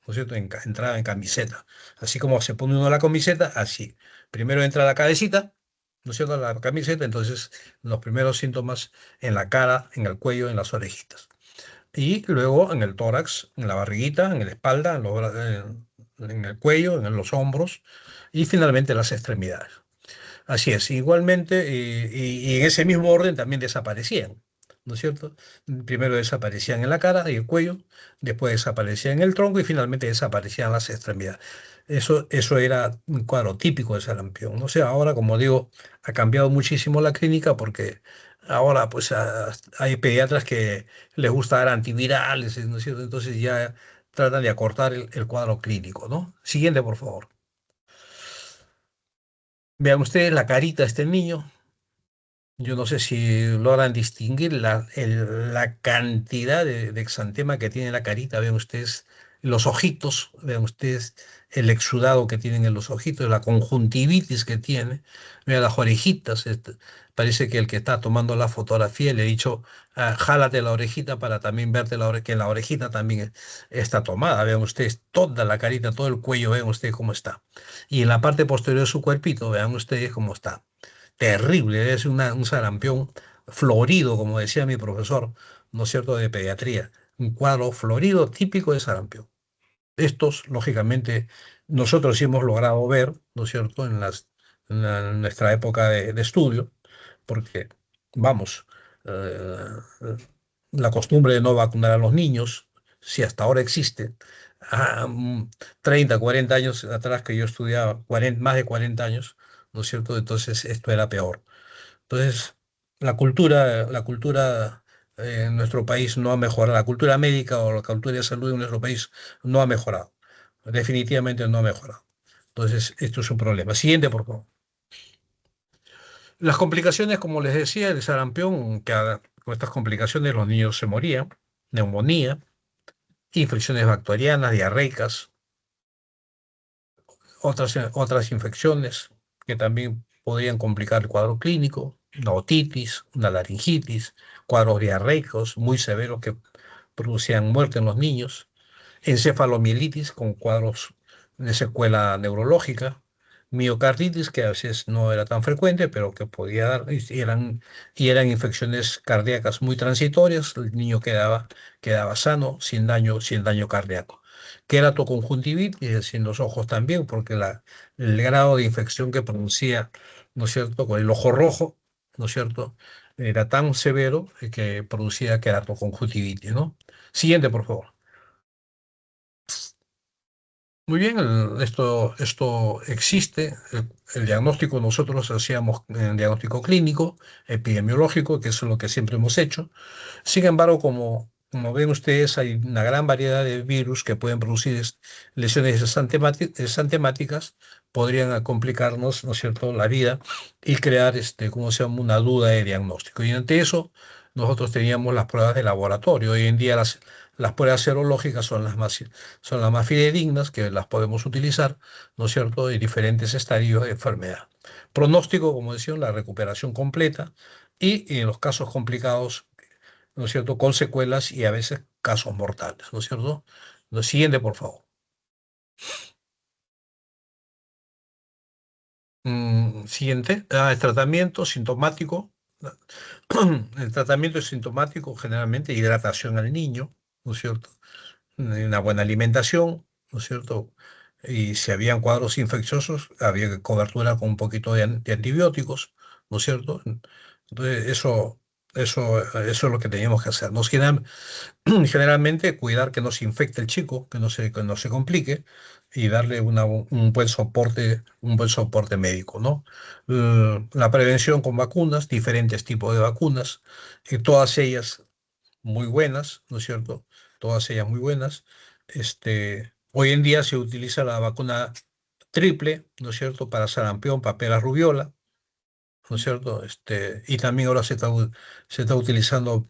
¿no es cierto? Entraba en camiseta. Así como se pone uno la camiseta, así. Primero entra la cabecita, ¿no es cierto? La camiseta, entonces los primeros síntomas en la cara, en el cuello, en las orejitas. Y luego en el tórax, en la barriguita, en la espalda, en el cuello, en los hombros y finalmente en las extremidades. Así es, igualmente, y en ese mismo orden también desaparecían, ¿no es cierto? Primero desaparecían en la cara y el cuello, después desaparecían en el tronco y finalmente desaparecían las extremidades. Eso era un cuadro típico de sarampión. No sé, ahora, como digo, ha cambiado muchísimo la clínica porque ahora pues hay pediatras que les gusta dar antivirales, ¿no es cierto? Entonces ya tratan de acortar el cuadro clínico, ¿no? Siguiente, por favor. Vean ustedes la carita de este niño. Yo no sé si logran distinguir la cantidad de exantema que tiene la carita. Vean ustedes los ojitos, vean ustedes el exudado que tienen en los ojitos, la conjuntivitis que tiene. Vean las orejitas. Parece que el que está tomando la fotografía le he dicho, jálate la orejita para también verte que la orejita también está tomada. Vean ustedes toda la carita, todo el cuello, vean ustedes cómo está. Y en la parte posterior de su cuerpito, vean ustedes cómo está terrible, es un sarampión florido, como decía mi profesor, ¿no es cierto?, de pediatría, un cuadro florido típico de sarampión. Estos, lógicamente, nosotros sí hemos logrado ver, ¿no es cierto?, en nuestra época de estudio, porque, vamos, eh, la costumbre de no vacunar a los niños, si hasta ahora existe, ah, 30, 40 años atrás que yo estudiaba, más de 40 años, ¿no es cierto? Entonces esto era peor. Entonces, la cultura en nuestro país no ha mejorado, la cultura médica o la cultura de salud en nuestro país no ha mejorado. Definitivamente no ha mejorado. Entonces, esto es un problema. Siguiente, por favor. Las complicaciones, como les decía, el sarampión, con estas complicaciones los niños se morían, neumonía, infecciones bacterianas, diarreicas, otras infecciones que también podrían complicar el cuadro clínico, una otitis, una laringitis, cuadros diarreicos muy severos que producían muerte en los niños, encefalomielitis con cuadros de secuela neurológica, miocarditis que a veces no era tan frecuente, pero que podía dar, y eran infecciones cardíacas muy transitorias, el niño quedaba sano, sin daño cardíaco. Queratoconjuntivitis en los ojos también, porque el grado de infección que producía, ¿no es cierto?, con el ojo rojo, ¿no es cierto?, era tan severo que producía queratoconjuntivitis, ¿no? Siguiente, por favor. Muy bien, esto existe. El diagnóstico nosotros hacíamos el diagnóstico clínico, epidemiológico, que es lo que siempre hemos hecho. Sin embargo, como ven ustedes, hay una gran variedad de virus que pueden producir lesiones exantemáticas, podrían complicarnos, ¿no es cierto?, la vida y crear, ¿cómo se llama?, una duda de diagnóstico. Y ante eso, nosotros teníamos las pruebas de laboratorio. Hoy en día las pruebas serológicas son las más fidedignas que las podemos utilizar, ¿no es cierto?, en diferentes estadios de enfermedad. Pronóstico, como decía, la recuperación completa y en los casos complicados, ¿no es cierto?, con secuelas y a veces casos mortales, ¿no es cierto? Lo siguiente, por favor. Siguiente, el tratamiento sintomático. El tratamiento es sintomático, generalmente hidratación al niño, ¿no es cierto? Una buena alimentación, ¿no es cierto? Y si habían cuadros infecciosos, había cobertura con un poquito de antibióticos, ¿no es cierto? Entonces, eso es lo que teníamos que hacer. Generalmente cuidar que no se infecte el chico, que no se complique y darle un buen soporte médico, ¿no? La prevención con vacunas, diferentes tipos de vacunas, todas ellas muy buenas, ¿no es cierto? Todas ellas muy buenas. Hoy en día se utiliza la vacuna triple, ¿no es cierto? Para sarampión, papera, rubiola, ¿no es cierto? Y también ahora se está utilizando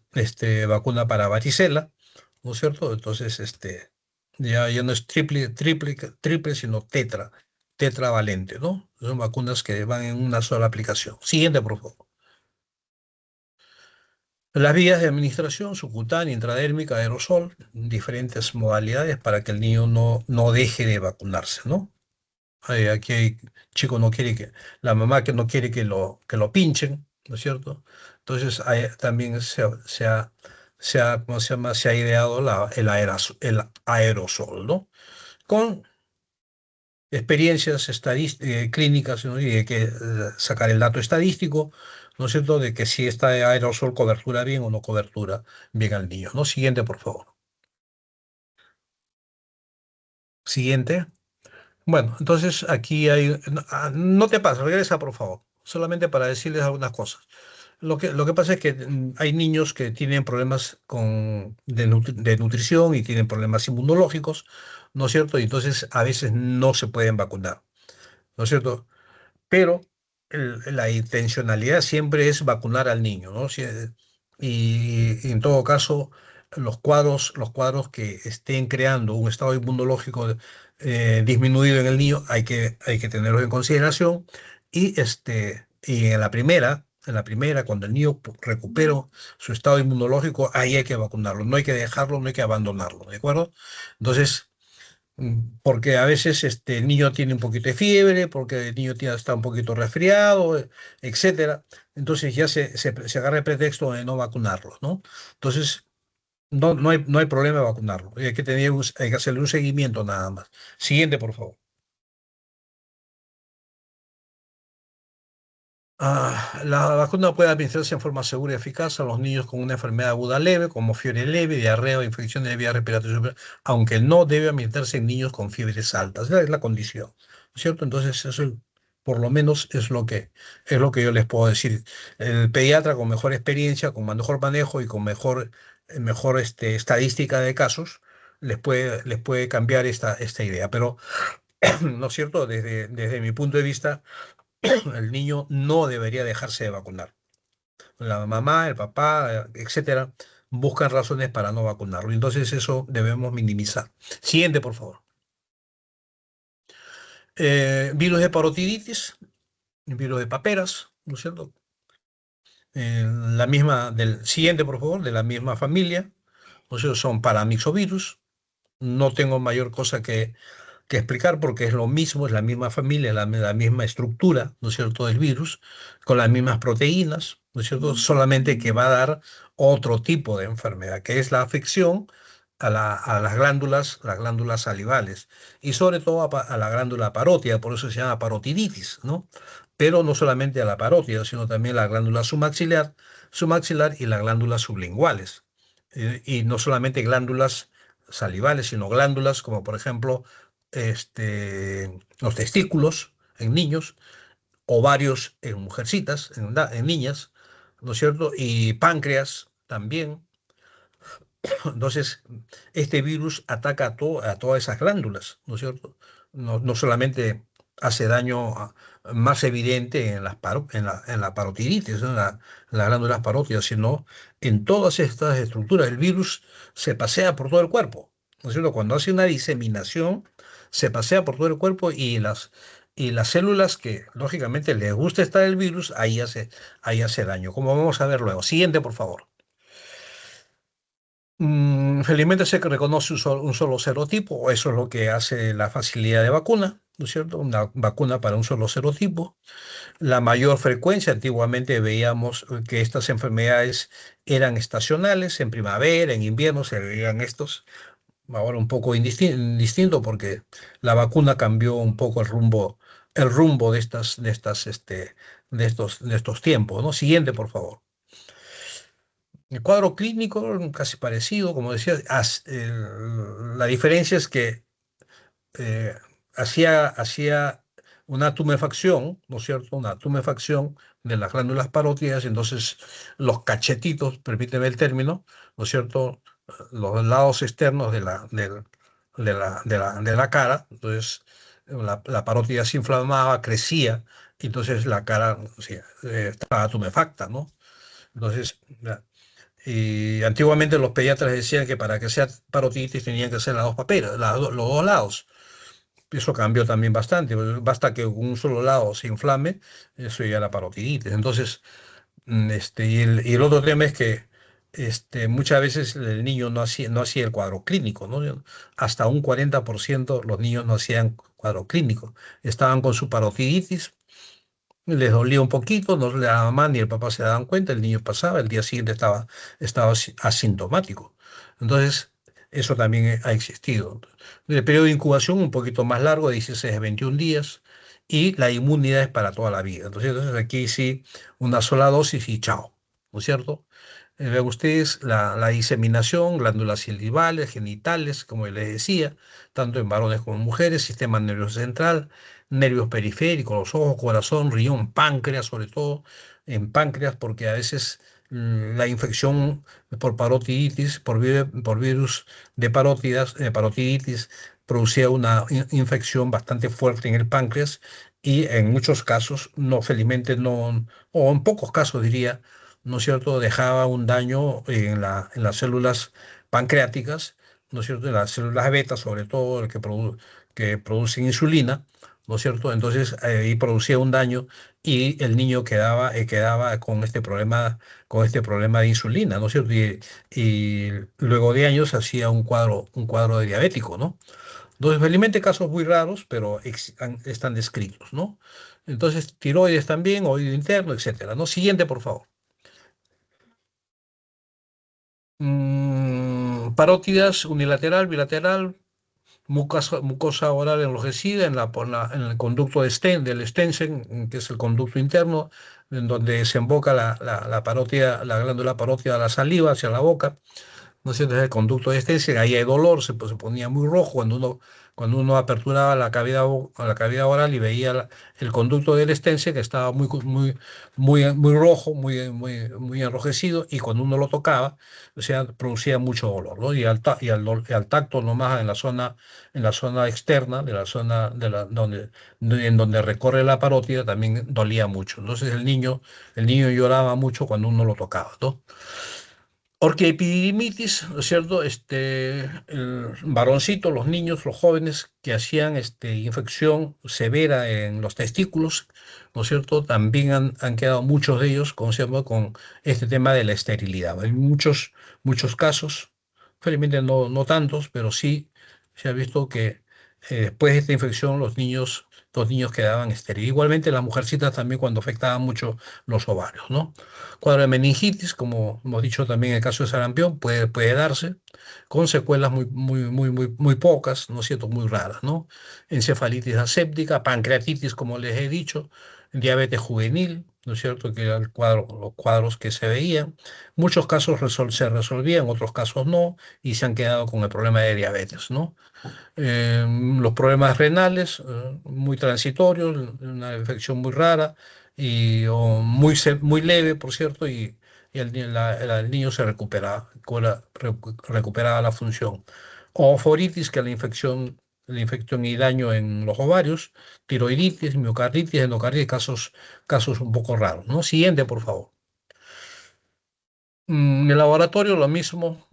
vacuna para varicela, ¿no es cierto? Entonces, ya no es triple, sino tetravalente, ¿no? Son vacunas que van en una sola aplicación. Siguiente, por favor. Las vías de administración, subcutánea, intradérmica, aerosol, diferentes modalidades para que el niño no deje de vacunarse, ¿no? Aquí hay chico no quiere la mamá que no quiere que lo pinchen, ¿no es cierto? Entonces también ¿cómo se llama? Se ha ideado el aerosol, ¿no? Con experiencias clínicas, ¿no? Y hay que sacar el dato estadístico, ¿no es cierto?, de que si esta aerosol cobertura bien o no cobertura bien al niño, ¿no? Siguiente, por favor. Siguiente. Bueno, entonces aquí no te pases, regresa, por favor. Solamente para decirles algunas cosas. Lo que pasa es que hay niños que tienen problemas de nutrición y tienen problemas inmunológicos, ¿no es cierto? Y entonces a veces no se pueden vacunar, ¿no es cierto? Pero la intencionalidad siempre es vacunar al niño, ¿no? Y en todo caso, los cuadros que estén creando un estado inmunológico disminuido en el niño, hay que tenerlos en consideración. Y en la primera, cuando el niño recupera su estado inmunológico, ahí hay que vacunarlo. No hay que dejarlo, no hay que abandonarlo, ¿de acuerdo? Entonces, porque a veces el niño tiene un poquito de fiebre, porque el niño está un poquito resfriado, etcétera. Entonces ya se agarra el pretexto de no vacunarlo, ¿no? Entonces, no hay problema de vacunarlo. Hay que hacerle un seguimiento nada más. Siguiente, por favor. La vacuna puede administrarse en forma segura y eficaz a los niños con una enfermedad aguda leve, como fiebre leve, diarrea o infección de vías respiratorias superiores, aunque no debe administrarse en niños con fiebres altas. Esa es la condición, ¿no es cierto? Entonces, eso por lo menos es lo que yo les puedo decir. El pediatra con mejor experiencia, con mejor manejo y con mejor estadística de casos, les puede cambiar esta idea. Pero, ¿no es cierto? Desde mi punto de vista, el niño no debería dejarse de vacunar. La mamá, el papá, etcétera, buscan razones para no vacunarlo. Entonces eso debemos minimizar. Siguiente, por favor. Virus de parotiditis, virus de paperas, ¿no es cierto? Siguiente, por favor, de la misma familia. ¿No es cierto? Son paramixovirus. No tengo mayor cosa que explicar porque es lo mismo, es la misma familia, la misma estructura, ¿no es cierto?, del virus, con las mismas proteínas, ¿no es cierto?, solamente que va a dar otro tipo de enfermedad, que es la afección a las glándulas salivales y sobre todo a la glándula parótida, por eso se llama parotiditis, ¿no? Pero no solamente a la parótida, sino también la glándula submaxilar y las glándulas sublinguales. Y no solamente glándulas salivales, sino glándulas como por ejemplo los testículos en niños, ovarios en mujercitas, en niñas, ¿no es cierto? Y páncreas también. Entonces, este virus ataca a todas esas glándulas, ¿no es cierto? No solamente hace daño más evidente en la parotiditis, ¿no? En las glándulas parótidas, sino en todas estas estructuras. El virus se pasea por todo el cuerpo, ¿no es cierto? Cuando hace una diseminación, se pasea por todo el cuerpo y las células que, lógicamente, les gusta estar el virus, ahí hace daño, como vamos a ver luego. Siguiente, por favor. Felizmente se reconoce un solo serotipo, eso es lo que hace la facilidad de vacuna, ¿no es cierto? Una vacuna para un solo serotipo. La mayor frecuencia, antiguamente veíamos que estas enfermedades eran estacionales, en primavera, en invierno se veían estos, ahora un poco distinto porque la vacuna cambió un poco el rumbo de estos tiempos, ¿no? Siguiente, por favor. El cuadro clínico, casi parecido, como decía, la diferencia es que eh, hacía una tumefacción, ¿no es cierto? Una tumefacción de las glándulas parótidas, entonces los cachetitos, permíteme el término, ¿no es cierto? Los lados externos de la cara, entonces la parótida se inflamaba, crecía, y entonces la cara, o sea, estaba tumefacta, ¿no? Entonces, y antiguamente los pediatras decían que para que sea parotiditis tenían que ser las dos papeles, los dos lados. Eso cambió también bastante. Basta que un solo lado se inflame, eso ya era parotiditis. Entonces, y el otro tema es que muchas veces el niño no hacía el cuadro clínico, ¿no? Hasta un 40% los niños no hacían cuadro clínico. Estaban con su parotiditis, les dolía un poquito, no la mamá ni el papá se daban cuenta, el niño pasaba, el día siguiente estaba asintomático. Entonces, eso también ha existido. El periodo de incubación un poquito más largo, de 16 a 21 días, y la inmunidad es para toda la vida. Entonces aquí sí, una sola dosis y chao, ¿no es cierto? Vean ustedes la diseminación, glándulas salivales, genitales, como les decía, tanto en varones como en mujeres, sistema nervioso central, nervios periféricos, los ojos, corazón, riñón, páncreas, sobre todo en páncreas, porque a veces la infección por parotiditis, por virus de parotiditis, producía una infección bastante fuerte en el páncreas y en muchos casos, no, felizmente no, o en pocos casos diría, ¿no es cierto?, dejaba un daño en las células pancreáticas, ¿no es cierto?, en las células beta, sobre todo, que producen insulina, ¿no es cierto? Entonces ahí producía un daño y el niño quedaba con este problema de insulina, ¿no es cierto? Y luego de años hacía un cuadro de diabético, ¿no? Entonces, felizmente casos muy raros, pero están descritos, ¿no? Entonces, tiroides también, oído interno, etcétera, ¿no? Siguiente, por favor. Parótidas unilateral, bilateral, mucosa oral enrojecida en el conducto del Stensen, que es el conducto interno, en donde desemboca la parótida, la glándula parótida de la saliva hacia la boca. ¿No es cierto? Es el conducto de Stensen, ahí hay dolor, se ponía muy rojo cuando uno aperturaba la cavidad oral y veía el conducto del Stensen que estaba muy rojo, muy enrojecido, y cuando uno lo tocaba, o sea, producía mucho dolor, ¿no? Y al tacto nomás en la zona externa, de la zona en donde recorre la parótida, también dolía mucho. Entonces el niño lloraba mucho cuando uno lo tocaba, ¿no? Orquiepididimitis, ¿no es cierto? El varoncito, los niños, los jóvenes que hacían infección severa en los testículos, ¿no es cierto? También han quedado muchos de ellos, ¿cómo se llama? Con este tema de la esterilidad. Hay muchos casos, felizmente no tantos, pero sí se ha visto que después de esta infección los niños quedaban estériles. Igualmente las mujercitas también cuando afectaban mucho los ovarios, ¿no? Cuadro de meningitis, como hemos dicho también en el caso de sarampión, puede darse con secuelas muy pocas, ¿no es cierto?, muy raras, ¿no? Encefalitis aséptica, pancreatitis, como les he dicho, diabetes juvenil, ¿no es cierto?, que eran los cuadros que se veían. Muchos casos se resolvían, otros casos no, y se han quedado con el problema de diabetes, ¿no? Los problemas renales, muy transitorios, una infección muy rara muy leve, por cierto, y el niño se recuperaba la función. Ooforitis, que es la infección y daño en los ovarios, tiroiditis, miocarditis, endocarditis, casos un poco raros, ¿no? Siguiente, por favor. En el laboratorio lo mismo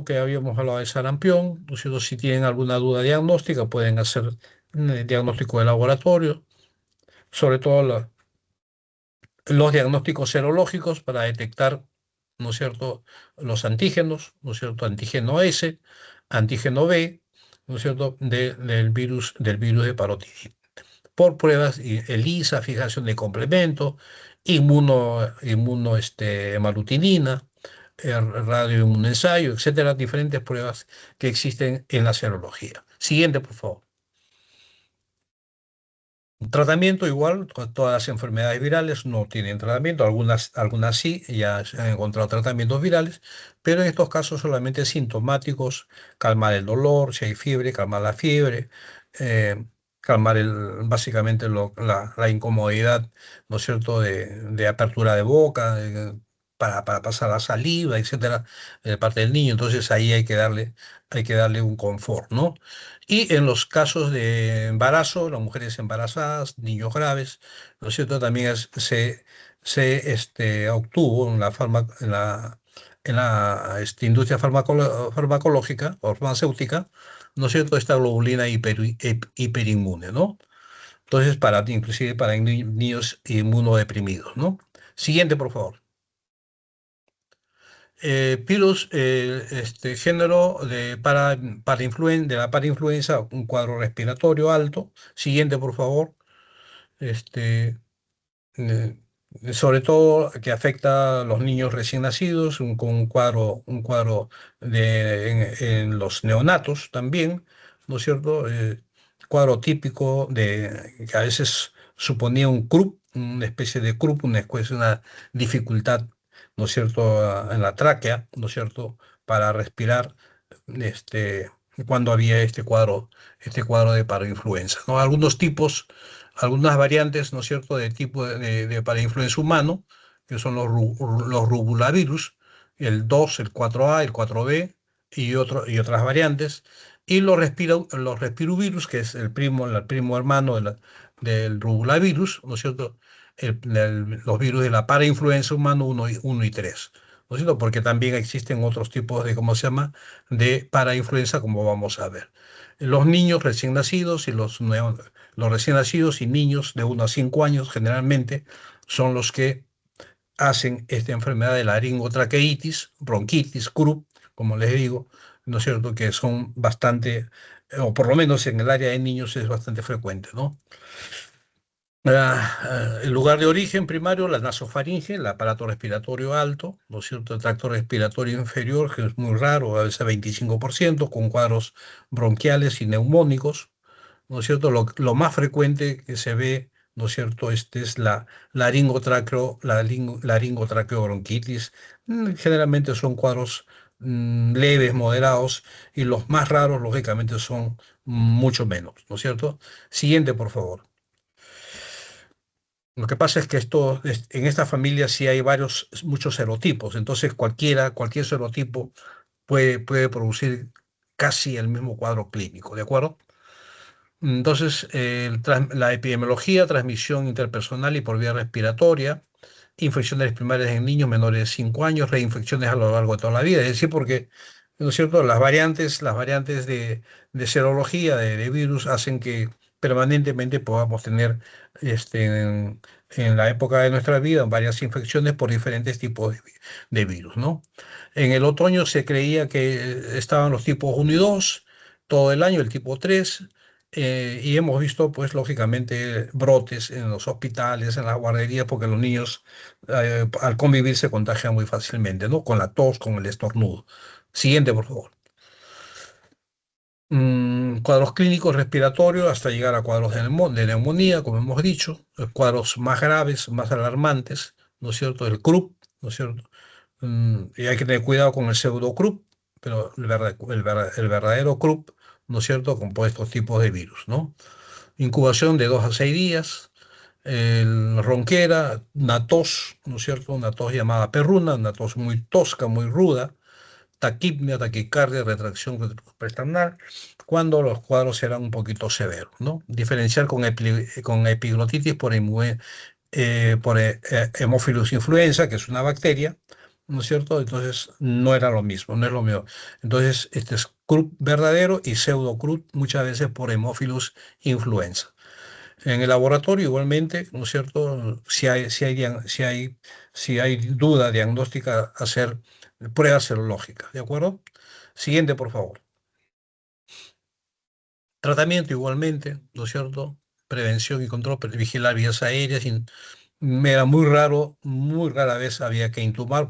que habíamos hablado de sarampión. ¿No es cierto? Si tienen alguna duda diagnóstica, pueden hacer diagnóstico de laboratorio, sobre todo los diagnósticos serológicos para detectar ¿no es cierto?, los antígenos, ¿no es cierto?, antígeno S, antígeno B, ¿no es cierto?, del virus de parotiditis. Por pruebas, ELISA, fijación de complemento, hemalutinina, radioinmunensayo, etcétera, diferentes pruebas que existen en la serología. Siguiente, por favor. Tratamiento igual, todas las enfermedades virales no tienen tratamiento, algunas sí, ya se han encontrado tratamientos virales, pero en estos casos solamente sintomáticos, calmar el dolor, si hay fiebre, calmar la fiebre, eh, calmar básicamente la incomodidad, ¿no es cierto?, de apertura de boca, para pasar la saliva, etcétera, de parte del niño. Entonces ahí hay que darle un confort, ¿no? Y en los casos de embarazo, las mujeres embarazadas, niños graves, ¿no es cierto? También se obtuvo en la industria farmacológica o farmacéutica, ¿no es cierto? Esta globulina hiperinmune, ¿no? Entonces, inclusive para niños inmunodeprimidos, ¿no? Siguiente, por favor. Virus, género de la parainfluenza, un cuadro respiratorio alto. Siguiente, por favor. Este, eh, Sobre todo que afecta a los niños recién nacidos, con un cuadro en los neonatos también, ¿no es cierto? Cuadro típico que a veces suponía un CRUP, una especie de CRUP, una dificultad, ¿no es cierto?, en la tráquea, ¿no es cierto?, para respirar, este, cuando había este cuadro de parainfluenza, ¿no? Algunas variantes, ¿no es cierto?, de tipo de parainfluenza humano, que son los rubulavirus, el 2, el 4A, el 4B y otras variantes, y los respirovirus, que es el primo hermano del rubulavirus, ¿no es cierto?, los virus de la parainfluenza humano 1 y 3, ¿no es cierto?, porque también existen otros tipos de, ¿cómo se llama?, de parainfluenza, como vamos a ver. Los niños recién nacidos los recién nacidos y niños de 1 a 5 años generalmente son los que hacen esta enfermedad de laringotraqueitis, bronquitis, croup, como les digo, ¿no es cierto?, que son bastante, o por lo menos en el área de niños es bastante frecuente, ¿no? El lugar de origen primario, la nasofaringe, el aparato respiratorio alto, ¿no es cierto?, el tracto respiratorio inferior, que es muy raro, a veces 25%, con cuadros bronquiales y neumónicos, ¿no es cierto? Lo más frecuente que se ve, ¿no es cierto?, es la laringotraqueobronquitis. Generalmente son cuadros leves, moderados, y los más raros, lógicamente, son mucho menos, ¿no es cierto? Siguiente, por favor. Lo que pasa es que en esta familia sí hay muchos serotipos, entonces cualquier serotipo puede producir casi el mismo cuadro clínico, ¿de acuerdo? Entonces, la epidemiología, transmisión interpersonal y por vía respiratoria, infecciones primarias en niños menores de 5 años, reinfecciones a lo largo de toda la vida. Es decir, porque, ¿no es cierto?, las variantes de serología de virus hacen que permanentemente podamos tener, en la época de nuestra vida, varias infecciones por diferentes tipos de virus, ¿no? En el otoño se creía que estaban los tipos 1 y 2 todo el año, el tipo 3, y hemos visto, pues, lógicamente, brotes en los hospitales, en las guarderías, porque los niños, al convivir, se contagian muy fácilmente, ¿no? Con la tos, con el estornudo. Siguiente, por favor. Cuadros clínicos respiratorios hasta llegar a cuadros de neumonía, como hemos dicho, cuadros más graves, más alarmantes, ¿no es cierto? El CRUP, ¿no es cierto? Y hay que tener cuidado con el pseudo-CRUP, pero el verdadero CRUP, ¿no es cierto?, con estos tipos de virus, ¿no? Incubación de 2 a 6 días, ronquera, una tos, ¿no es cierto?, una tos llamada perruna, una tos muy tosca, muy ruda, taquipnea, taquicardia, retracción retrosternal, cuando los cuadros eran un poquito severos, ¿no? Diferenciar con epiglotitis por Haemophilus influenza, que es una bacteria, ¿no es cierto? Entonces no era lo mismo, no es lo mismo. Entonces, este es CRUP verdadero y pseudo-CRUP muchas veces por Haemophilus influenza. En el laboratorio igualmente, ¿no es cierto? Si hay duda diagnóstica, hacer pruebas serológicas, ¿de acuerdo? Siguiente, por favor. Tratamiento igualmente, ¿no es cierto? Prevención y control, vigilar vías aéreas. Me era muy raro, muy rara vez había que intubar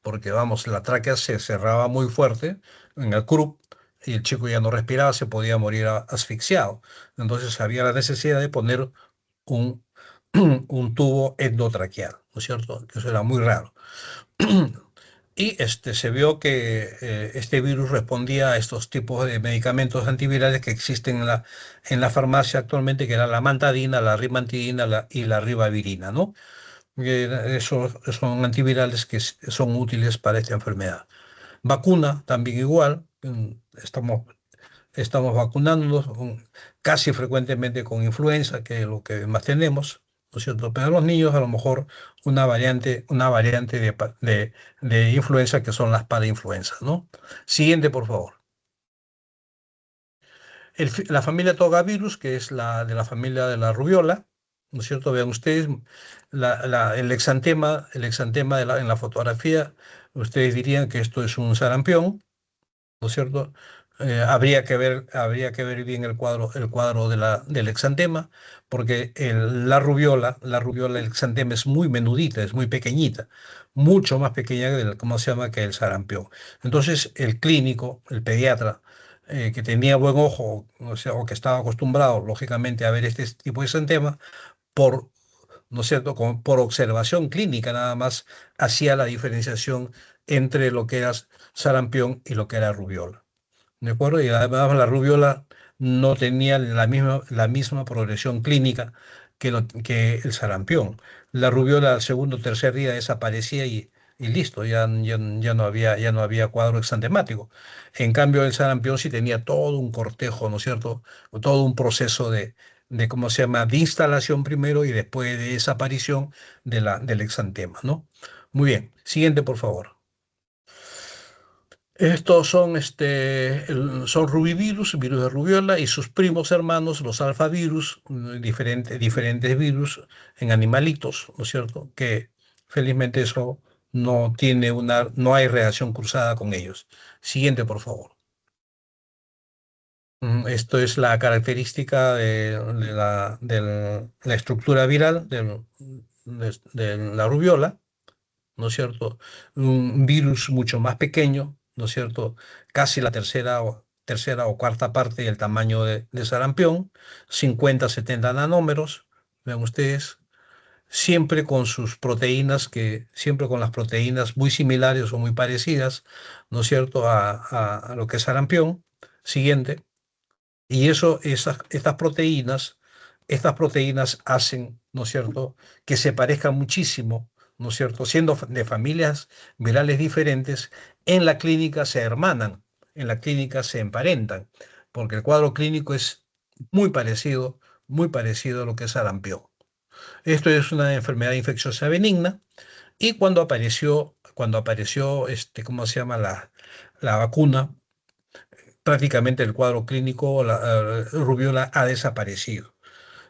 porque vamos, la tráquea se cerraba muy fuerte en el croup y el chico ya no respiraba, se podía morir asfixiado. Entonces había la necesidad de poner un, un tubo endotraqueal, ¿no es cierto? Eso era muy raro. Y se vio que este virus respondía a estos tipos de medicamentos antivirales que existen en la farmacia actualmente, que era la mantadina, la rimantidina y la ribavirina, ¿no? Esos son antivirales que son útiles para esta enfermedad. Vacuna también igual. Estamos vacunándonos casi frecuentemente con influenza, que es lo que más tenemos, ¿no es cierto? Pero los niños a lo mejor una variante de influenza que son las parainfluenzas, ¿no? Siguiente, por favor. La familia Togavirus, que es la de la familia de la rubiola, ¿no es cierto? Vean ustedes el exantema en la fotografía, ustedes dirían que esto es un sarampión, ¿no es cierto? Habría que ver bien el cuadro del exantema, porque la rubiola, el exantema es muy menudita, es muy pequeñita, mucho más pequeña ¿cómo se llama? Que el sarampión. Entonces, el clínico, el pediatra, que tenía buen ojo, o sea, o que estaba acostumbrado, lógicamente, a ver este tipo de exantema, por, ¿no es cierto? Por observación clínica nada más, hacía la diferenciación entre lo que era sarampión y lo que era rubiola. ¿De acuerdo? Y además la rubiola no tenía la misma progresión clínica que el sarampión. La rubiola al segundo o tercer día desaparecía y listo, ya no había cuadro exantemático. En cambio, el sarampión sí tenía todo un cortejo, ¿no es cierto? Todo un proceso de ¿cómo se llama? De instalación primero y después de desaparición del exantema, ¿no? Muy bien. Siguiente, por favor. Estos son rubivirus, virus de rubiola, y sus primos hermanos, los alfavirus, diferentes virus en animalitos, ¿no es cierto? Que felizmente eso no hay reacción cruzada con ellos. Siguiente, por favor. Esto es la característica de la estructura viral de la rubiola. ¿No es cierto? Un virus mucho más pequeño, ¿no es cierto? Casi la tercera o cuarta parte del tamaño de sarampión, 50, 70 nanómetros, vean ustedes, siempre con las proteínas muy similares o muy parecidas, ¿no es cierto? A lo que es sarampión. Siguiente. Y estas proteínas hacen, ¿no es cierto?, que se parezcan muchísimo, ¿no es cierto?, siendo de familias virales diferentes, en la clínica se hermanan, en la clínica se emparentan, porque el cuadro clínico es muy parecido a lo que es sarampión. Esto es una enfermedad infecciosa benigna y cuando apareció, ¿cómo se llama? La vacuna, prácticamente el cuadro clínico, la rubiola ha desaparecido.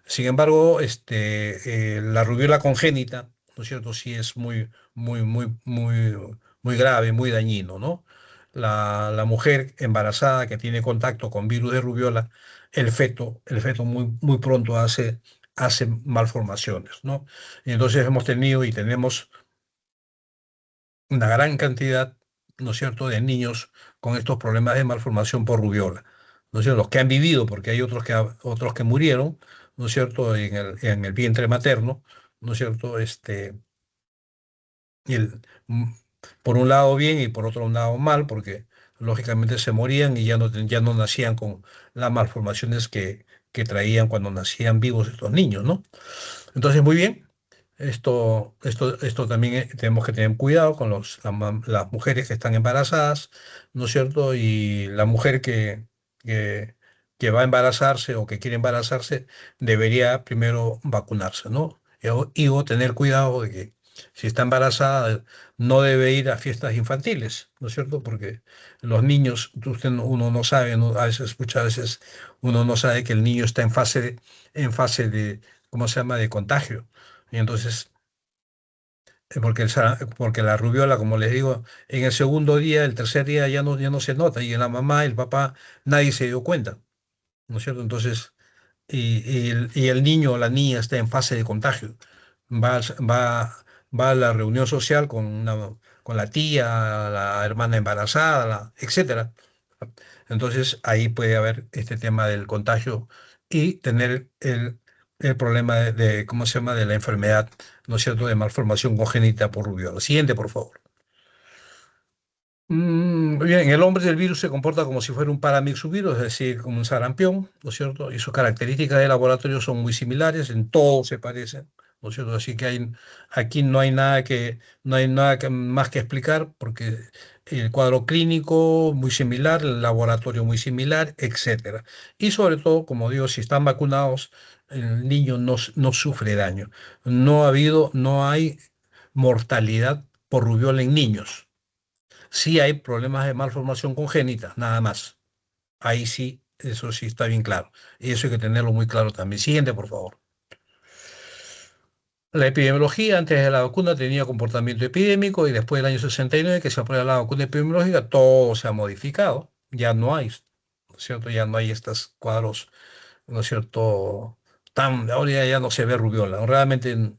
Sin embargo, la rubiola congénita, ¿no es cierto? Sí es muy, muy, muy, muy, muy grave, muy dañino, ¿no? La mujer embarazada que tiene contacto con virus de rubiola, el feto muy, muy pronto hace malformaciones, ¿no? Y entonces hemos tenido y tenemos una gran cantidad, ¿no es cierto?, de niños con estos problemas de malformación por rubiola, ¿no es cierto?, los que han vivido, porque hay otros que murieron, ¿no es cierto?, en el vientre materno, ¿no es cierto?, y mm, por un lado bien y por otro lado mal, porque lógicamente se morían y ya no nacían con las malformaciones que traían cuando nacían vivos estos niños, ¿no? Entonces, muy bien. Esto también tenemos que tener cuidado con las mujeres que están embarazadas, ¿no es cierto? Y la mujer que va a embarazarse o que quiere embarazarse debería primero vacunarse, ¿no? Y tener cuidado de que si está embarazada no debe ir a fiestas infantiles, ¿no es cierto? Porque los niños, uno no sabe, ¿no? A veces, muchas veces uno no sabe que el niño está en fase de, ¿cómo se llama?, de contagio. Y entonces, porque la rubiola, como les digo, en el segundo día, el tercer día ya no se nota, y en la mamá, el papá, nadie se dio cuenta, ¿no es cierto? Entonces, y el niño o la niña está en fase de contagio. Va, va, va a la reunión social con la tía, la hermana embarazada, etcétera. Entonces ahí puede haber este tema del contagio y tener el problema ¿cómo se llama?, de la enfermedad, ¿no es cierto?, de malformación congénita por rubiola. Siguiente, por favor. Bien, en el hombre el virus se comporta como si fuera un paramyxovirus, es decir, como un sarampión, ¿no es cierto? Y sus características de laboratorio son muy similares, en todo se parecen, ¿no es cierto? Así que aquí no hay nada más que explicar, porque el cuadro clínico muy similar, el laboratorio muy similar, etcétera. Y sobre todo, como digo, si están vacunados, el niño no sufre daño. No hay mortalidad por rubiola en niños. Sí hay problemas de malformación congénita, nada más. Ahí sí, eso sí está bien claro. Y eso hay que tenerlo muy claro también. Siguiente, por favor. La epidemiología antes de la vacuna tenía comportamiento epidémico, y después del año 69 que se aprueba la vacuna epidemiológica, todo se ha modificado. Ya no hay, ¿no es cierto? Ya no hay estos cuadros, ¿no es cierto? Ahora ya no se ve rubiola. Realmente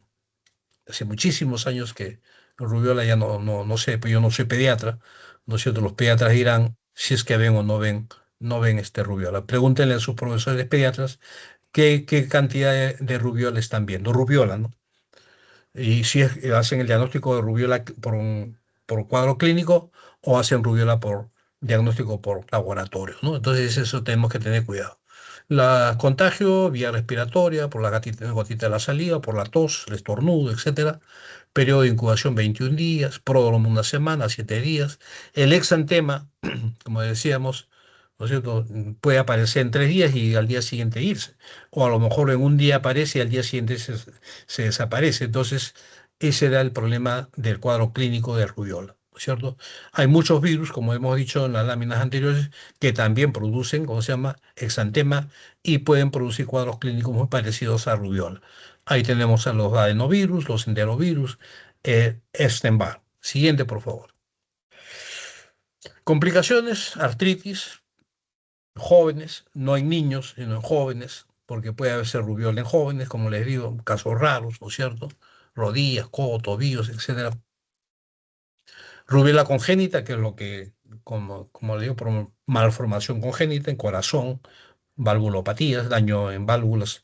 hace muchísimos años que rubiola ya no sé, pues yo no soy pediatra, ¿no es cierto? Los pediatras dirán si es que ven o no ven este rubiola. Pregúntenle a sus profesores pediatras qué cantidad de rubiola están viendo, rubiola, ¿no? Y si hacen el diagnóstico de rubiola por cuadro clínico, o hacen rubiola por diagnóstico por laboratorio, ¿no? Entonces eso tenemos que tener cuidado. La contagio, vía respiratoria, por la gotita de la saliva, por la tos, el estornudo, etcétera. Periodo de incubación 21 días, pródromo una semana, 7 días. El exantema, como decíamos, ¿no es cierto?, puede aparecer en 3 días y al día siguiente irse. O a lo mejor en un día aparece y al día siguiente se desaparece. Entonces, ese era el problema del cuadro clínico de rubiola, ¿no es cierto? Hay muchos virus, como hemos dicho en las láminas anteriores, que también producen, ¿cómo se llama?, exantema, y pueden producir cuadros clínicos muy parecidos a rubiola. Ahí tenemos a los adenovirus, los enterovirus, Epstein-Barr. Siguiente, por favor. Complicaciones, artritis, jóvenes, no en niños, sino en jóvenes, porque puede haber rubiola en jóvenes, como les digo, casos raros, ¿no es cierto? Rodillas, codos, tobillos, etcétera. Rubiola congénita, que es lo que, como le digo, por malformación congénita en corazón, valvulopatías, daño en válvulas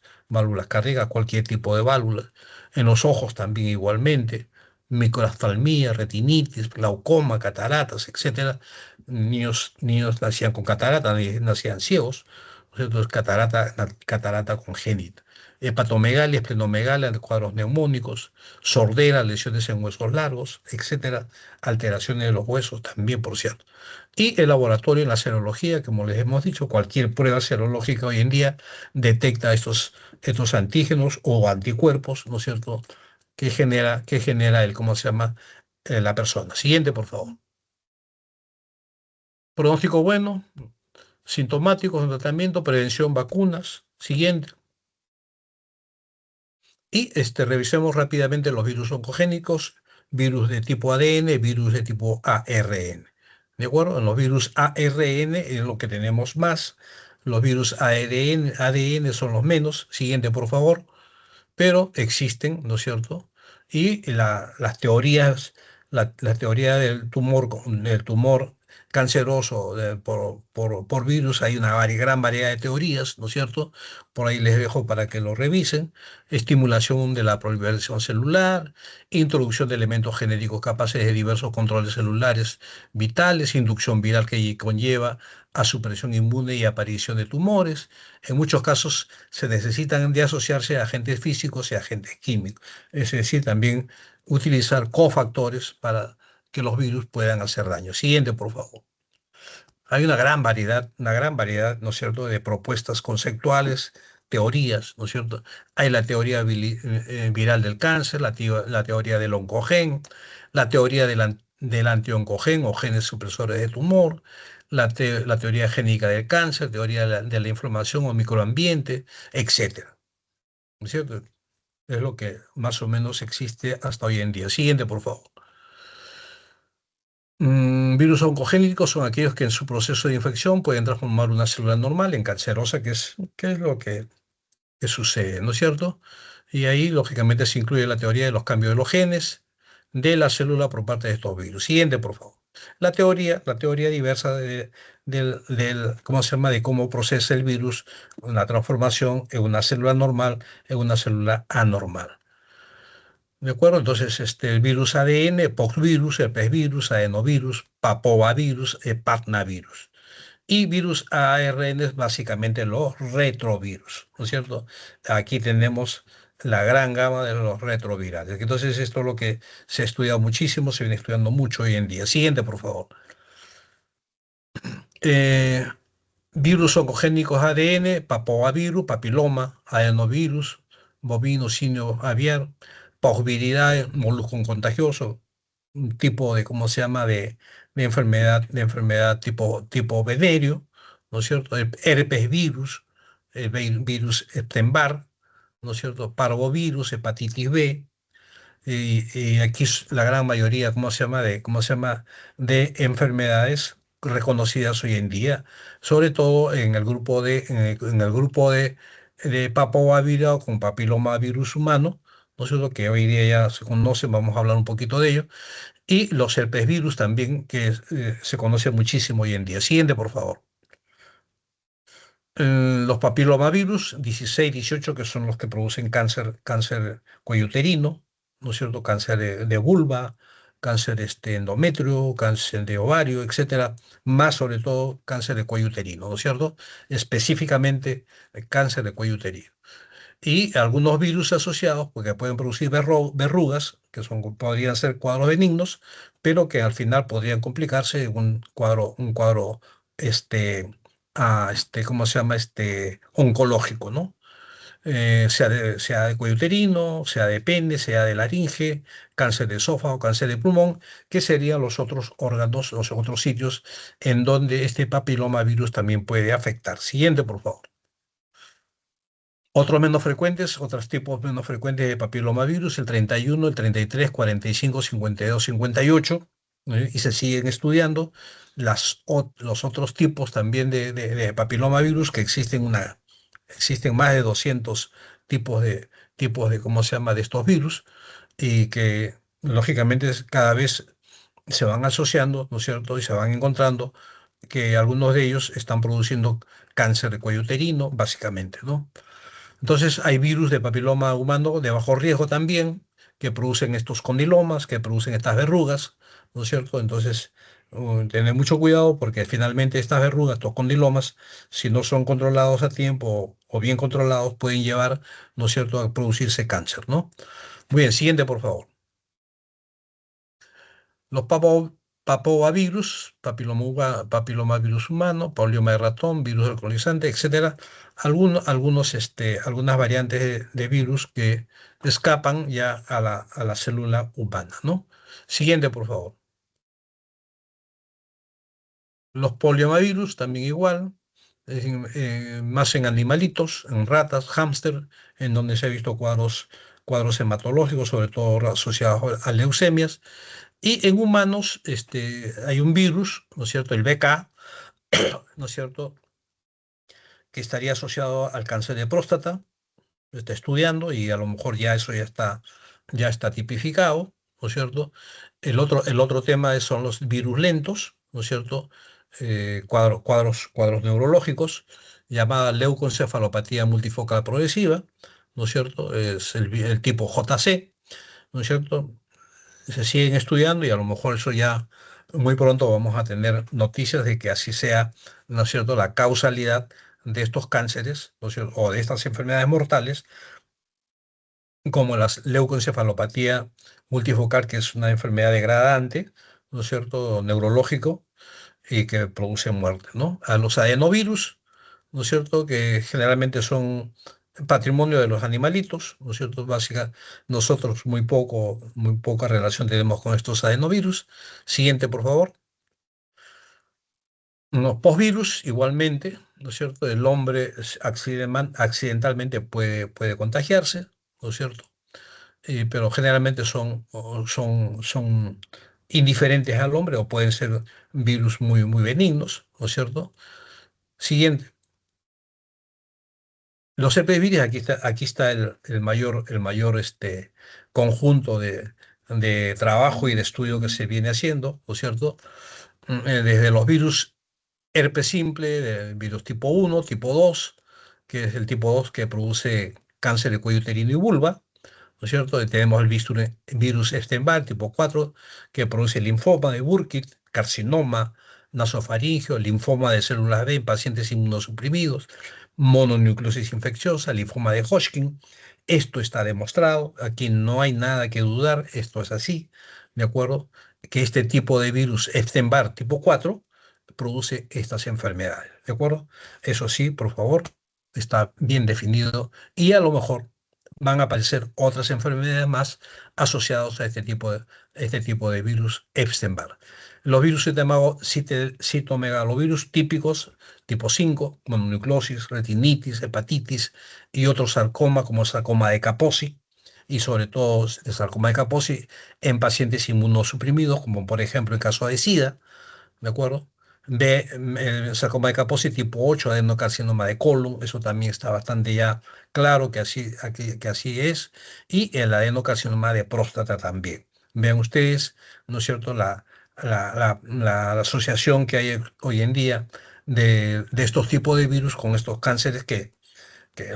cardíacas, cualquier tipo de válvulas. En los ojos también igualmente, microoftalmía, retinitis, glaucoma, cataratas, etcétera. Niños nacían con catarata, nacían ciegos, ¿no es cierto? Es catarata congénita. Hepatomegalia, esplenomegalia, cuadros neumónicos, sordera, lesiones en huesos largos, etcétera. Alteraciones de los huesos también, por cierto. Y el laboratorio en la serología, como les hemos dicho, cualquier prueba serológica hoy en día detecta estos antígenos o anticuerpos, ¿no es cierto?, que genera ¿cómo se llama?, la persona. Siguiente, por favor. Pronóstico bueno, sintomáticos en tratamiento, prevención, vacunas. Siguiente. Y revisemos rápidamente los virus oncogénicos, virus de tipo ADN, virus de tipo ARN. ¿De acuerdo? En los virus ARN es lo que tenemos más. Los virus ADN son los menos. Siguiente, por favor. Pero existen, ¿no es cierto? Y las teorías, la teoría del tumor canceroso por virus, hay una gran variedad de teorías, ¿no es cierto? Por ahí les dejo para que lo revisen. Estimulación de la proliferación celular, introducción de elementos genéticos capaces de diversos controles celulares vitales, inducción viral que conlleva a supresión inmune y aparición de tumores. En muchos casos se necesitan de asociarse a agentes físicos y agentes químicos, es decir, también utilizar cofactores para que los virus puedan hacer daño. Siguiente, por favor. Hay una gran variedad, ¿no es cierto?, de propuestas conceptuales, teorías, ¿no es cierto? Hay la teoría viral del cáncer, la teoría del oncogen, la teoría del antioncogen o genes supresores de tumor, la teoría génica del cáncer, teoría de la inflamación o microambiente, etcétera. ¿No es cierto? Es lo que más o menos existe hasta hoy en día. Siguiente, por favor. Virus oncogénicos son aquellos que en su proceso de infección pueden transformar una célula normal en cancerosa, que es lo que sucede, ¿no es cierto? Y ahí, lógicamente, se incluye la teoría de los cambios de los genes de la célula por parte de estos virus. Siguiente, por favor. La teoría diversa ¿cómo se llama? De cómo procesa el virus una transformación en una célula normal en una célula anormal. ¿De acuerdo? Entonces, el virus ADN, poxvirus, herpesvirus, adenovirus, papovavirus, patnavirus. Y virus ARN es básicamente los retrovirus, ¿no es cierto? Aquí tenemos la gran gama de los retrovirales. Entonces, esto es lo que se ha estudiado muchísimo, se viene estudiando mucho hoy en día. Siguiente, por favor. Eh, Virus oncogénicos ADN, papoavirus, papiloma, adenovirus, bovino, simio, aviar, posviridae, molusco contagioso, un tipo de, ¿cómo se llama?, de enfermedad tipo venerio, ¿no es cierto? El herpes virus, el virus Epstein-Barr, ¿no es cierto? Parvovirus, hepatitis B, y aquí la gran mayoría, ¿cómo se llama?, de enfermedades reconocidas hoy en día, sobre todo en el grupo de papoavirus con papilomavirus humano, ¿no es cierto?, que hoy día ya se conoce, vamos a hablar un poquito de ello, y los herpesvirus también, que se conoce muchísimo hoy en día. Siguiente, por favor. Los papilomavirus 16, 18, que son los que producen cáncer cuello uterino, ¿no es cierto? Cáncer de vulva, cáncer endometrio, cáncer de ovario, etcétera, más sobre todo cáncer de cuello uterino, ¿no es cierto? Específicamente cáncer de cuello uterino. Y algunos virus asociados, porque pueden producir verrugas, que podrían ser cuadros benignos, pero que al final podrían complicarse en un cuadro, este, ¿cómo se llama? Oncológico, ¿no? Sea de cuello uterino, sea de pene, sea de laringe, cáncer de esófago, cáncer de pulmón, que serían los otros órganos, los otros sitios en donde este papilomavirus también puede afectar. Siguiente, por favor. Otros tipos menos frecuentes de papilomavirus, el 31, el 33, 45, 52, 58, y se siguen estudiando los otros tipos también de papilomavirus, que existen más de 200 tipos de, ¿cómo se llama?, de estos virus, y que lógicamente cada vez se van asociando, ¿no es cierto?, y se van encontrando que algunos de ellos están produciendo cáncer de cuello uterino, básicamente, ¿no? Entonces hay virus de papiloma humano de bajo riesgo también, que producen estos condilomas, que producen estas verrugas, ¿no es cierto? Entonces, tener mucho cuidado porque finalmente estas verrugas, estos condilomas, si no son controlados a tiempo o bien controlados, pueden llevar, ¿no es cierto?, a producirse cáncer, ¿no? Muy bien, siguiente, por favor. Los papoavirus, papilomavirus humano, polioma de ratón, virus alcoholizante, etcétera. Algunas variantes de virus que escapan ya a la célula humana, ¿no? Siguiente, por favor. Los poliomavirus también igual, más en animalitos, en ratas, hámster, en donde se ha visto cuadros hematológicos, sobre todo asociados a leucemias. Y en humanos hay un virus, ¿no es cierto?, el BK, ¿no es cierto?, que estaría asociado al cáncer de próstata, lo está estudiando y a lo mejor ya eso ya está tipificado, ¿no es cierto? El otro tema son los virus lentos, ¿no es cierto? Cuadros neurológicos, llamada leucoencefalopatía multifocal progresiva, ¿no es cierto? Es el tipo JC, ¿no es cierto? Se siguen estudiando y a lo mejor eso ya muy pronto vamos a tener noticias de que así sea, ¿no es cierto?, la causalidad de estos cánceres, ¿no es cierto?, o de estas enfermedades mortales, como la leucoencefalopatía multifocal, que es una enfermedad degradante, ¿no es cierto?, neurológico, y que produce muerte, ¿no? A los adenovirus, ¿no es cierto?, que generalmente son patrimonio de los animalitos, ¿no es cierto? Nosotros muy poca relación tenemos con estos adenovirus. Siguiente, por favor. Los postvirus, igualmente, ¿no es cierto? El hombre accidentalmente puede contagiarse, ¿no es cierto? Pero generalmente son indiferentes al hombre o pueden ser virus muy benignos, ¿no es cierto? Siguiente. Los herpesvirus, aquí está el mayor conjunto de trabajo y de estudio que se viene haciendo, ¿no es cierto? Desde los virus herpes simple, el virus tipo 1, tipo 2, que es el tipo 2 que produce cáncer de cuello uterino y vulva, ¿no es cierto? Y tenemos el virus Epstein-Barr tipo 4, que produce linfoma de Burkitt, carcinoma nasofaríngeo, linfoma de células B en pacientes inmunosuprimidos, mononucleosis infecciosa, linfoma de Hodgkin. Esto está demostrado, aquí no hay nada que dudar, esto es así, ¿de acuerdo? Que este tipo de virus Epstein-Barr tipo 4 produce estas enfermedades, ¿de acuerdo? Eso sí, por favor, está bien definido y a lo mejor van a aparecer otras enfermedades más asociadas a este tipo de virus Epstein-Barr. Los virus citomegalovirus típicos, tipo 5, mononucleosis, retinitis, hepatitis y otros sarcoma como sarcoma de Kaposi, y sobre todo el sarcoma de Kaposi en pacientes inmunosuprimidos, como por ejemplo el caso de SIDA, ¿de acuerdo? El sarcoma de Kaposi tipo 8, adenocarcinoma de colon, eso también está bastante ya claro que así es, y el adenocarcinoma de próstata también. Vean ustedes, ¿no es cierto?, la asociación que hay hoy en día de estos tipos de virus con estos cánceres que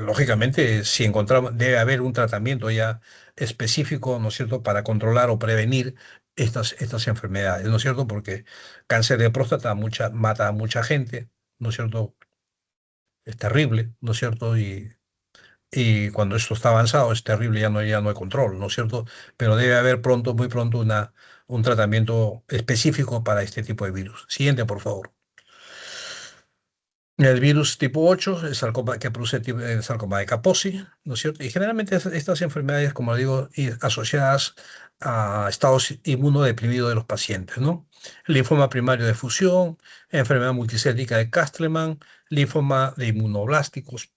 lógicamente si encontramos, debe haber un tratamiento ya específico, ¿no es cierto?, para controlar o prevenir estas enfermedades, ¿no es cierto? Porque cáncer de próstata mata a mucha gente, ¿no es cierto? Es terrible, ¿no es cierto? Y cuando esto está avanzado es terrible, ya no hay control, ¿no es cierto? Pero debe haber pronto, muy pronto, un tratamiento específico para este tipo de virus. Siguiente, por favor. El virus tipo 8, el sarcoma que produce el sarcoma de Kaposi, ¿no es cierto? Y generalmente estas enfermedades, como digo, asociadas a estados inmunodeprimidos de los pacientes, ¿no? Linfoma primario de fusión, enfermedad multicélica de Castleman, linfoma de inmunoblásticos,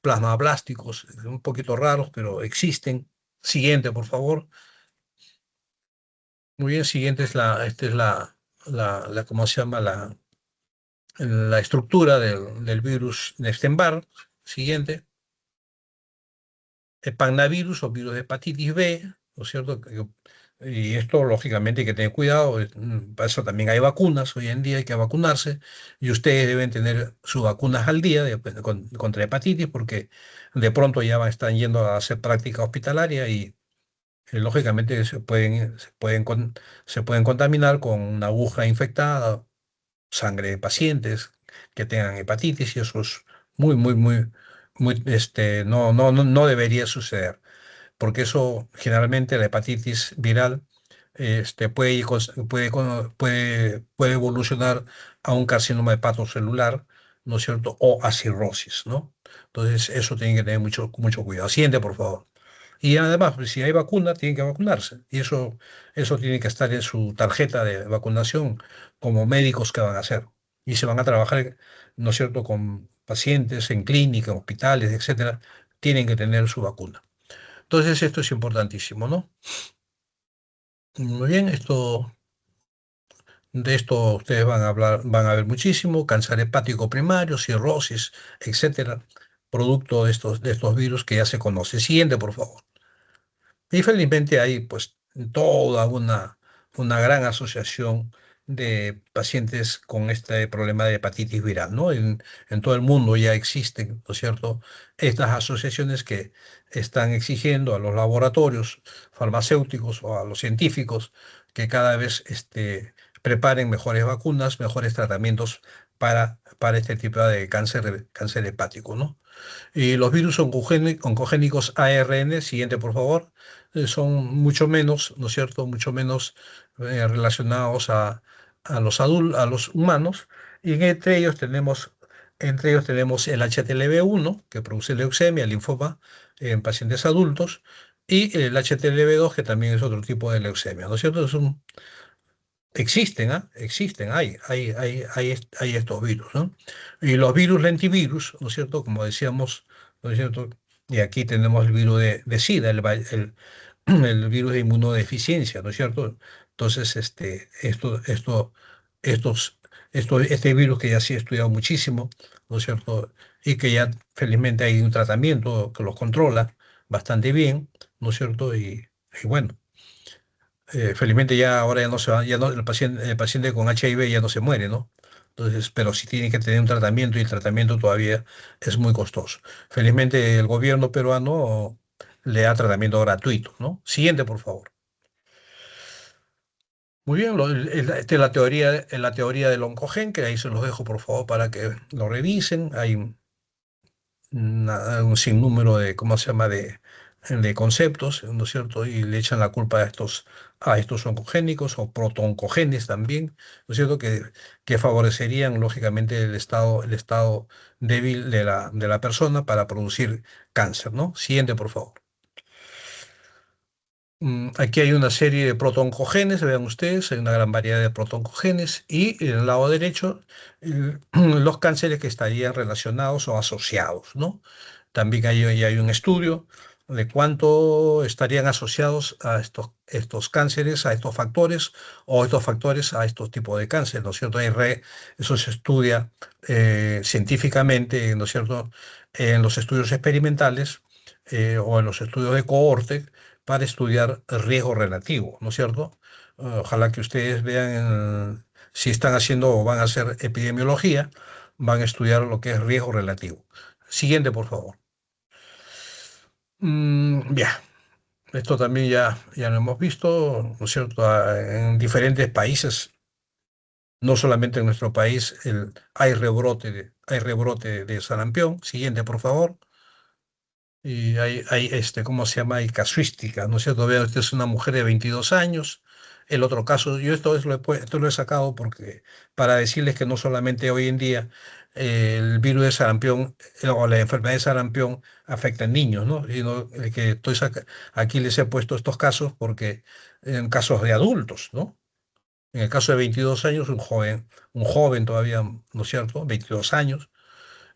plasmablásticos, un poquito raros, pero existen. Siguiente, por favor. Muy bien, siguiente esta es ¿cómo se llama? La estructura del virus de Epstein-Barr. Siguiente. Pagnavirus o virus de hepatitis B, ¿no es cierto? Y esto, lógicamente, hay que tener cuidado. Para eso también hay vacunas. Hoy en día hay que vacunarse. Y ustedes deben tener sus vacunas al día contra hepatitis, porque de pronto ya están yendo a hacer práctica hospitalaria y lógicamente se pueden contaminar con una aguja infectada, sangre de pacientes que tengan hepatitis, y eso es no debería suceder, porque eso generalmente la hepatitis viral puede evolucionar a un carcinoma hepatocelular, ¿no es cierto? O a cirrosis, ¿no? Entonces eso tienen que tener mucho cuidado. Siguiente, por favor. Y además, pues, si hay vacuna, tienen que vacunarse. Y eso tiene que estar en su tarjeta de vacunación como médicos que van a hacer. Y se van a trabajar, ¿no es cierto?, con pacientes en clínicas, hospitales, etcétera, tienen que tener su vacuna. Entonces, esto es importantísimo, ¿no? Muy bien, de esto ustedes van a ver muchísimo: cáncer hepático primario, cirrosis, etcétera, producto de estos virus que ya se conoce. Siguiente, por favor. Y felizmente hay pues toda una gran asociación de pacientes con este problema de hepatitis viral, ¿no? En todo el mundo ya existen, ¿no es cierto?, estas asociaciones que están exigiendo a los laboratorios farmacéuticos o a los científicos que cada vez preparen mejores vacunas, mejores tratamientos para este tipo de cáncer hepático, ¿no? Y los virus oncogénicos ARN, siguiente por favor, son mucho menos, ¿no es cierto?, mucho menos relacionados a los humanos, y entre ellos tenemos el HTLV-1, que produce leucemia, linfoma en pacientes adultos, y el HTLV-2, que también es otro tipo de leucemia, ¿no es cierto? Existen, ¿ah? Existen, hay estos virus, ¿no? Y los virus lentivirus, ¿no es cierto? Como decíamos, ¿no es cierto? Y aquí tenemos el virus de SIDA, el virus de inmunodeficiencia, ¿no es cierto? Entonces, estos, este virus que ya sí he estudiado muchísimo, ¿no es cierto? Y que ya felizmente hay un tratamiento que los controla bastante bien, ¿no es cierto? Y bueno. Felizmente ya ahora ya no se va, ya no, el paciente con HIV ya no se muere, ¿no? Entonces, pero sí tiene que tener un tratamiento y el tratamiento todavía es muy costoso. Felizmente el gobierno peruano le da tratamiento gratuito, ¿no? Siguiente, por favor. Muy bien, esta es la teoría del oncogen, que ahí se los dejo, por favor, para que lo revisen. Hay un sinnúmero de, ¿cómo se llama?, de conceptos, ¿no es cierto? Y le echan la culpa a estos oncogénicos o protooncogenes también, ¿no es cierto? Que favorecerían, lógicamente, el estado débil de la persona para producir cáncer, ¿no? Siguiente, por favor. Aquí hay una serie de protooncogenes, vean ustedes, hay una gran variedad de protooncogenes y en el lado derecho los cánceres que estarían relacionados o asociados, ¿no? También hay un estudio de cuánto estarían asociados a estos cánceres, a estos factores o estos factores a estos tipos de cáncer, ¿no es cierto? Eso se estudia científicamente, ¿no es cierto?, en los estudios experimentales o en los estudios de cohorte para estudiar el riesgo relativo, ¿no es cierto? Ojalá que ustedes vean si están haciendo o van a hacer epidemiología, van a estudiar lo que es riesgo relativo. Siguiente, por favor. Ya, esto también ya lo hemos visto, ¿no es cierto? En diferentes países, no solamente en nuestro país, hay rebrote de sarampión. Siguiente, por favor. Y ¿cómo se llama? Hay casuística, ¿no es cierto? Vean, esta es una mujer de 22 años. El otro caso, yo esto lo he sacado porque para decirles que no solamente hoy en día el virus de sarampión o la enfermedad de sarampión afecta a niños, ¿no? Y que aquí les he puesto estos casos porque en casos de adultos, ¿no? En el caso de 22 años, un joven todavía, ¿no es cierto? 22 años.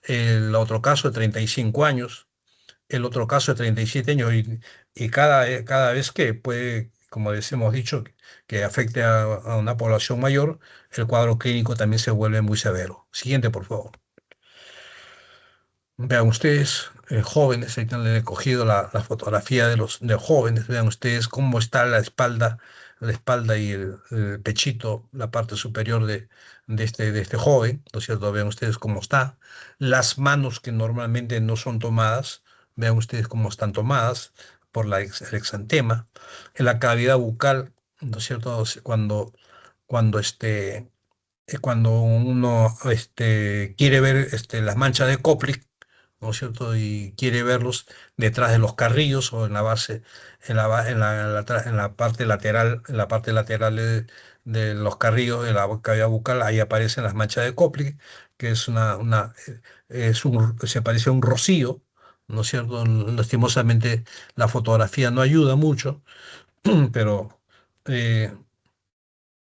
El otro caso de 35 años, el otro caso de 37 años y cada vez que puede, como les hemos dicho, que afecte a una población mayor, el cuadro clínico también se vuelve muy severo. Siguiente, por favor. Vean ustedes, jóvenes, ahí le he cogido la fotografía de jóvenes, vean ustedes cómo está la espalda y el pechito, la parte superior de este joven, ¿no es cierto? Vean ustedes cómo está. Las manos que normalmente no son tomadas, vean ustedes cómo están tomadas por el exantema. En la cavidad bucal, ¿no es cierto? O sea, cuando cuando uno quiere ver las manchas de Koplik, ¿no es cierto? Y quiere verlos detrás de los carrillos o en la base, en la parte lateral de los carrillos de la cavidad bucal, ahí aparecen las manchas de Koplik, que es se parece a un rocío, ¿no es cierto? Lastimosamente la fotografía no ayuda mucho, pero eh,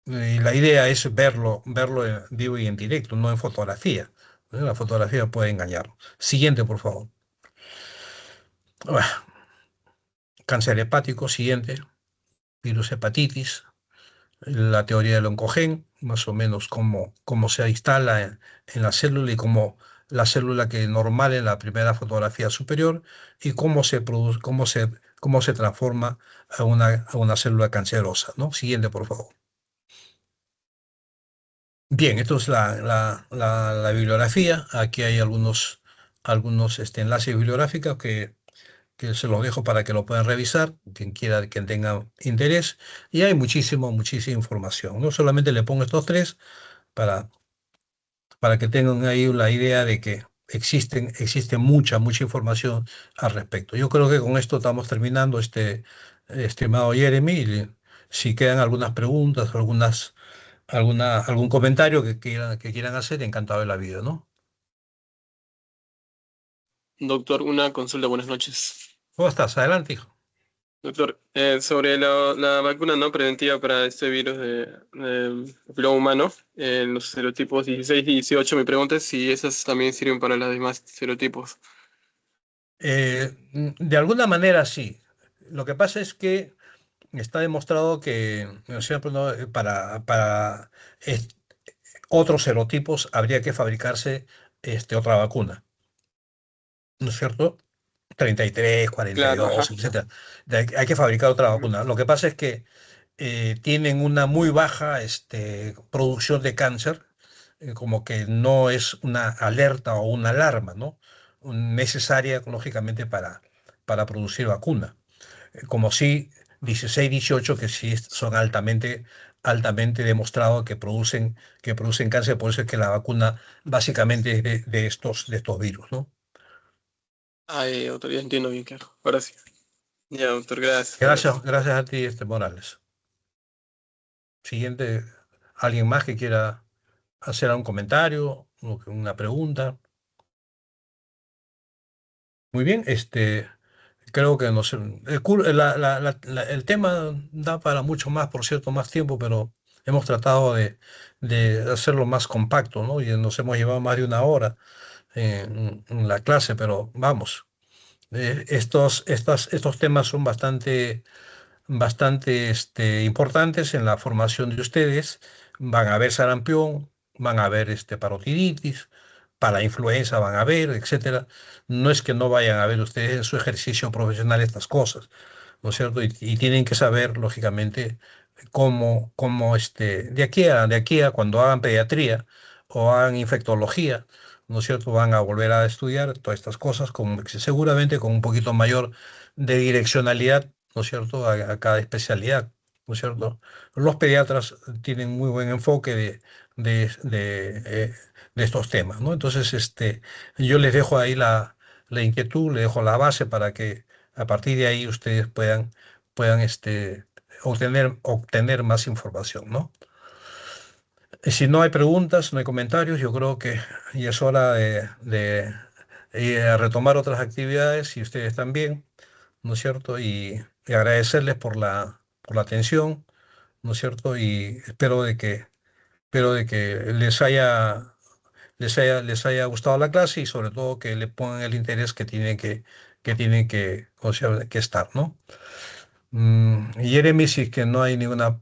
y la idea es verlo en vivo y en directo, no en fotografía. La fotografía puede engañar. Siguiente, por favor. Ah, cáncer hepático, siguiente. Virus hepatitis. La teoría del oncogen, más o menos cómo se instala en la célula y cómo la célula que es normal en la primera fotografía superior y cómo se produce, cómo se transforma a una célula cancerosa, ¿no? Siguiente, por favor. Bien, esto es la bibliografía. Aquí hay algunos enlaces bibliográficos que se los dejo para que lo puedan revisar, quien quiera, quien tenga interés. Y hay muchísima información. No solamente le pongo estos tres para, para que tengan ahí la idea de que existe mucha información al respecto. Yo creo que con esto estamos terminando, estimado Jeremy. Y si quedan algunas preguntas, algún comentario que quieran hacer, encantado de la vida, ¿no? Doctor, una consulta, buenas noches. ¿Cómo estás? Adelante, hijo. Doctor, sobre la vacuna no preventiva para este virus de papiloma humano, los serotipos 16 y 18, me pregunta es si esas también sirven para los demás serotipos. De alguna manera sí. Lo que pasa es que está demostrado que, ¿no es cierto?, ¿no? Para otros serotipos habría que fabricarse otra vacuna, ¿no es cierto? 33, Claro, 42, ajá. etcétera. Hay que fabricar otra Ujú. vacuna. Lo que pasa es que tienen una muy baja producción de cáncer, como que no es una alerta o una alarma, ¿no? Necesaria, lógicamente, para producir vacuna. Como sí 16, 18, que sí son altamente demostrados que producen cáncer, por eso es que la vacuna básicamente es de estos virus, ¿no? Ay, doctor, ya entiendo bien, claro. Ahora sí. Ya, doctor, gracias. Gracias, gracias a ti, Morales. Siguiente, ¿alguien más que quiera hacer algún comentario o una pregunta? Muy bien, creo que el tema da para mucho más, por cierto, más tiempo, pero hemos tratado de hacerlo más compacto, ¿no? Y nos hemos llevado más de una hora en la clase, pero vamos, estos temas son bastante importantes en la formación de ustedes. Van a ver sarampión, van a ver parotiditis, para influenza van a ver, etcétera. No es que no vayan a ver ustedes en su ejercicio profesional estas cosas, ¿no es cierto? Y tienen que saber, lógicamente, cómo de aquí a cuando hagan pediatría o hagan infectología, ¿no es cierto? Van a volver a estudiar todas estas cosas, seguramente con un poquito mayor de direccionalidad, ¿no es cierto?, a cada especialidad, ¿no es cierto? Los pediatras tienen muy buen enfoque de estos temas, ¿no? Entonces, yo les dejo ahí la inquietud, les dejo la base para que a partir de ahí ustedes puedan obtener más información, ¿no? Y si no hay preguntas, no hay comentarios, yo creo que ya es hora de retomar otras actividades, y ustedes también, ¿no es cierto? Y agradecerles por la atención, ¿no es cierto? Y espero de que les haya gustado la clase, y sobre todo que le pongan el interés que tiene que, o sea, que estar, ¿no? Jeremy, si es que no hay ninguna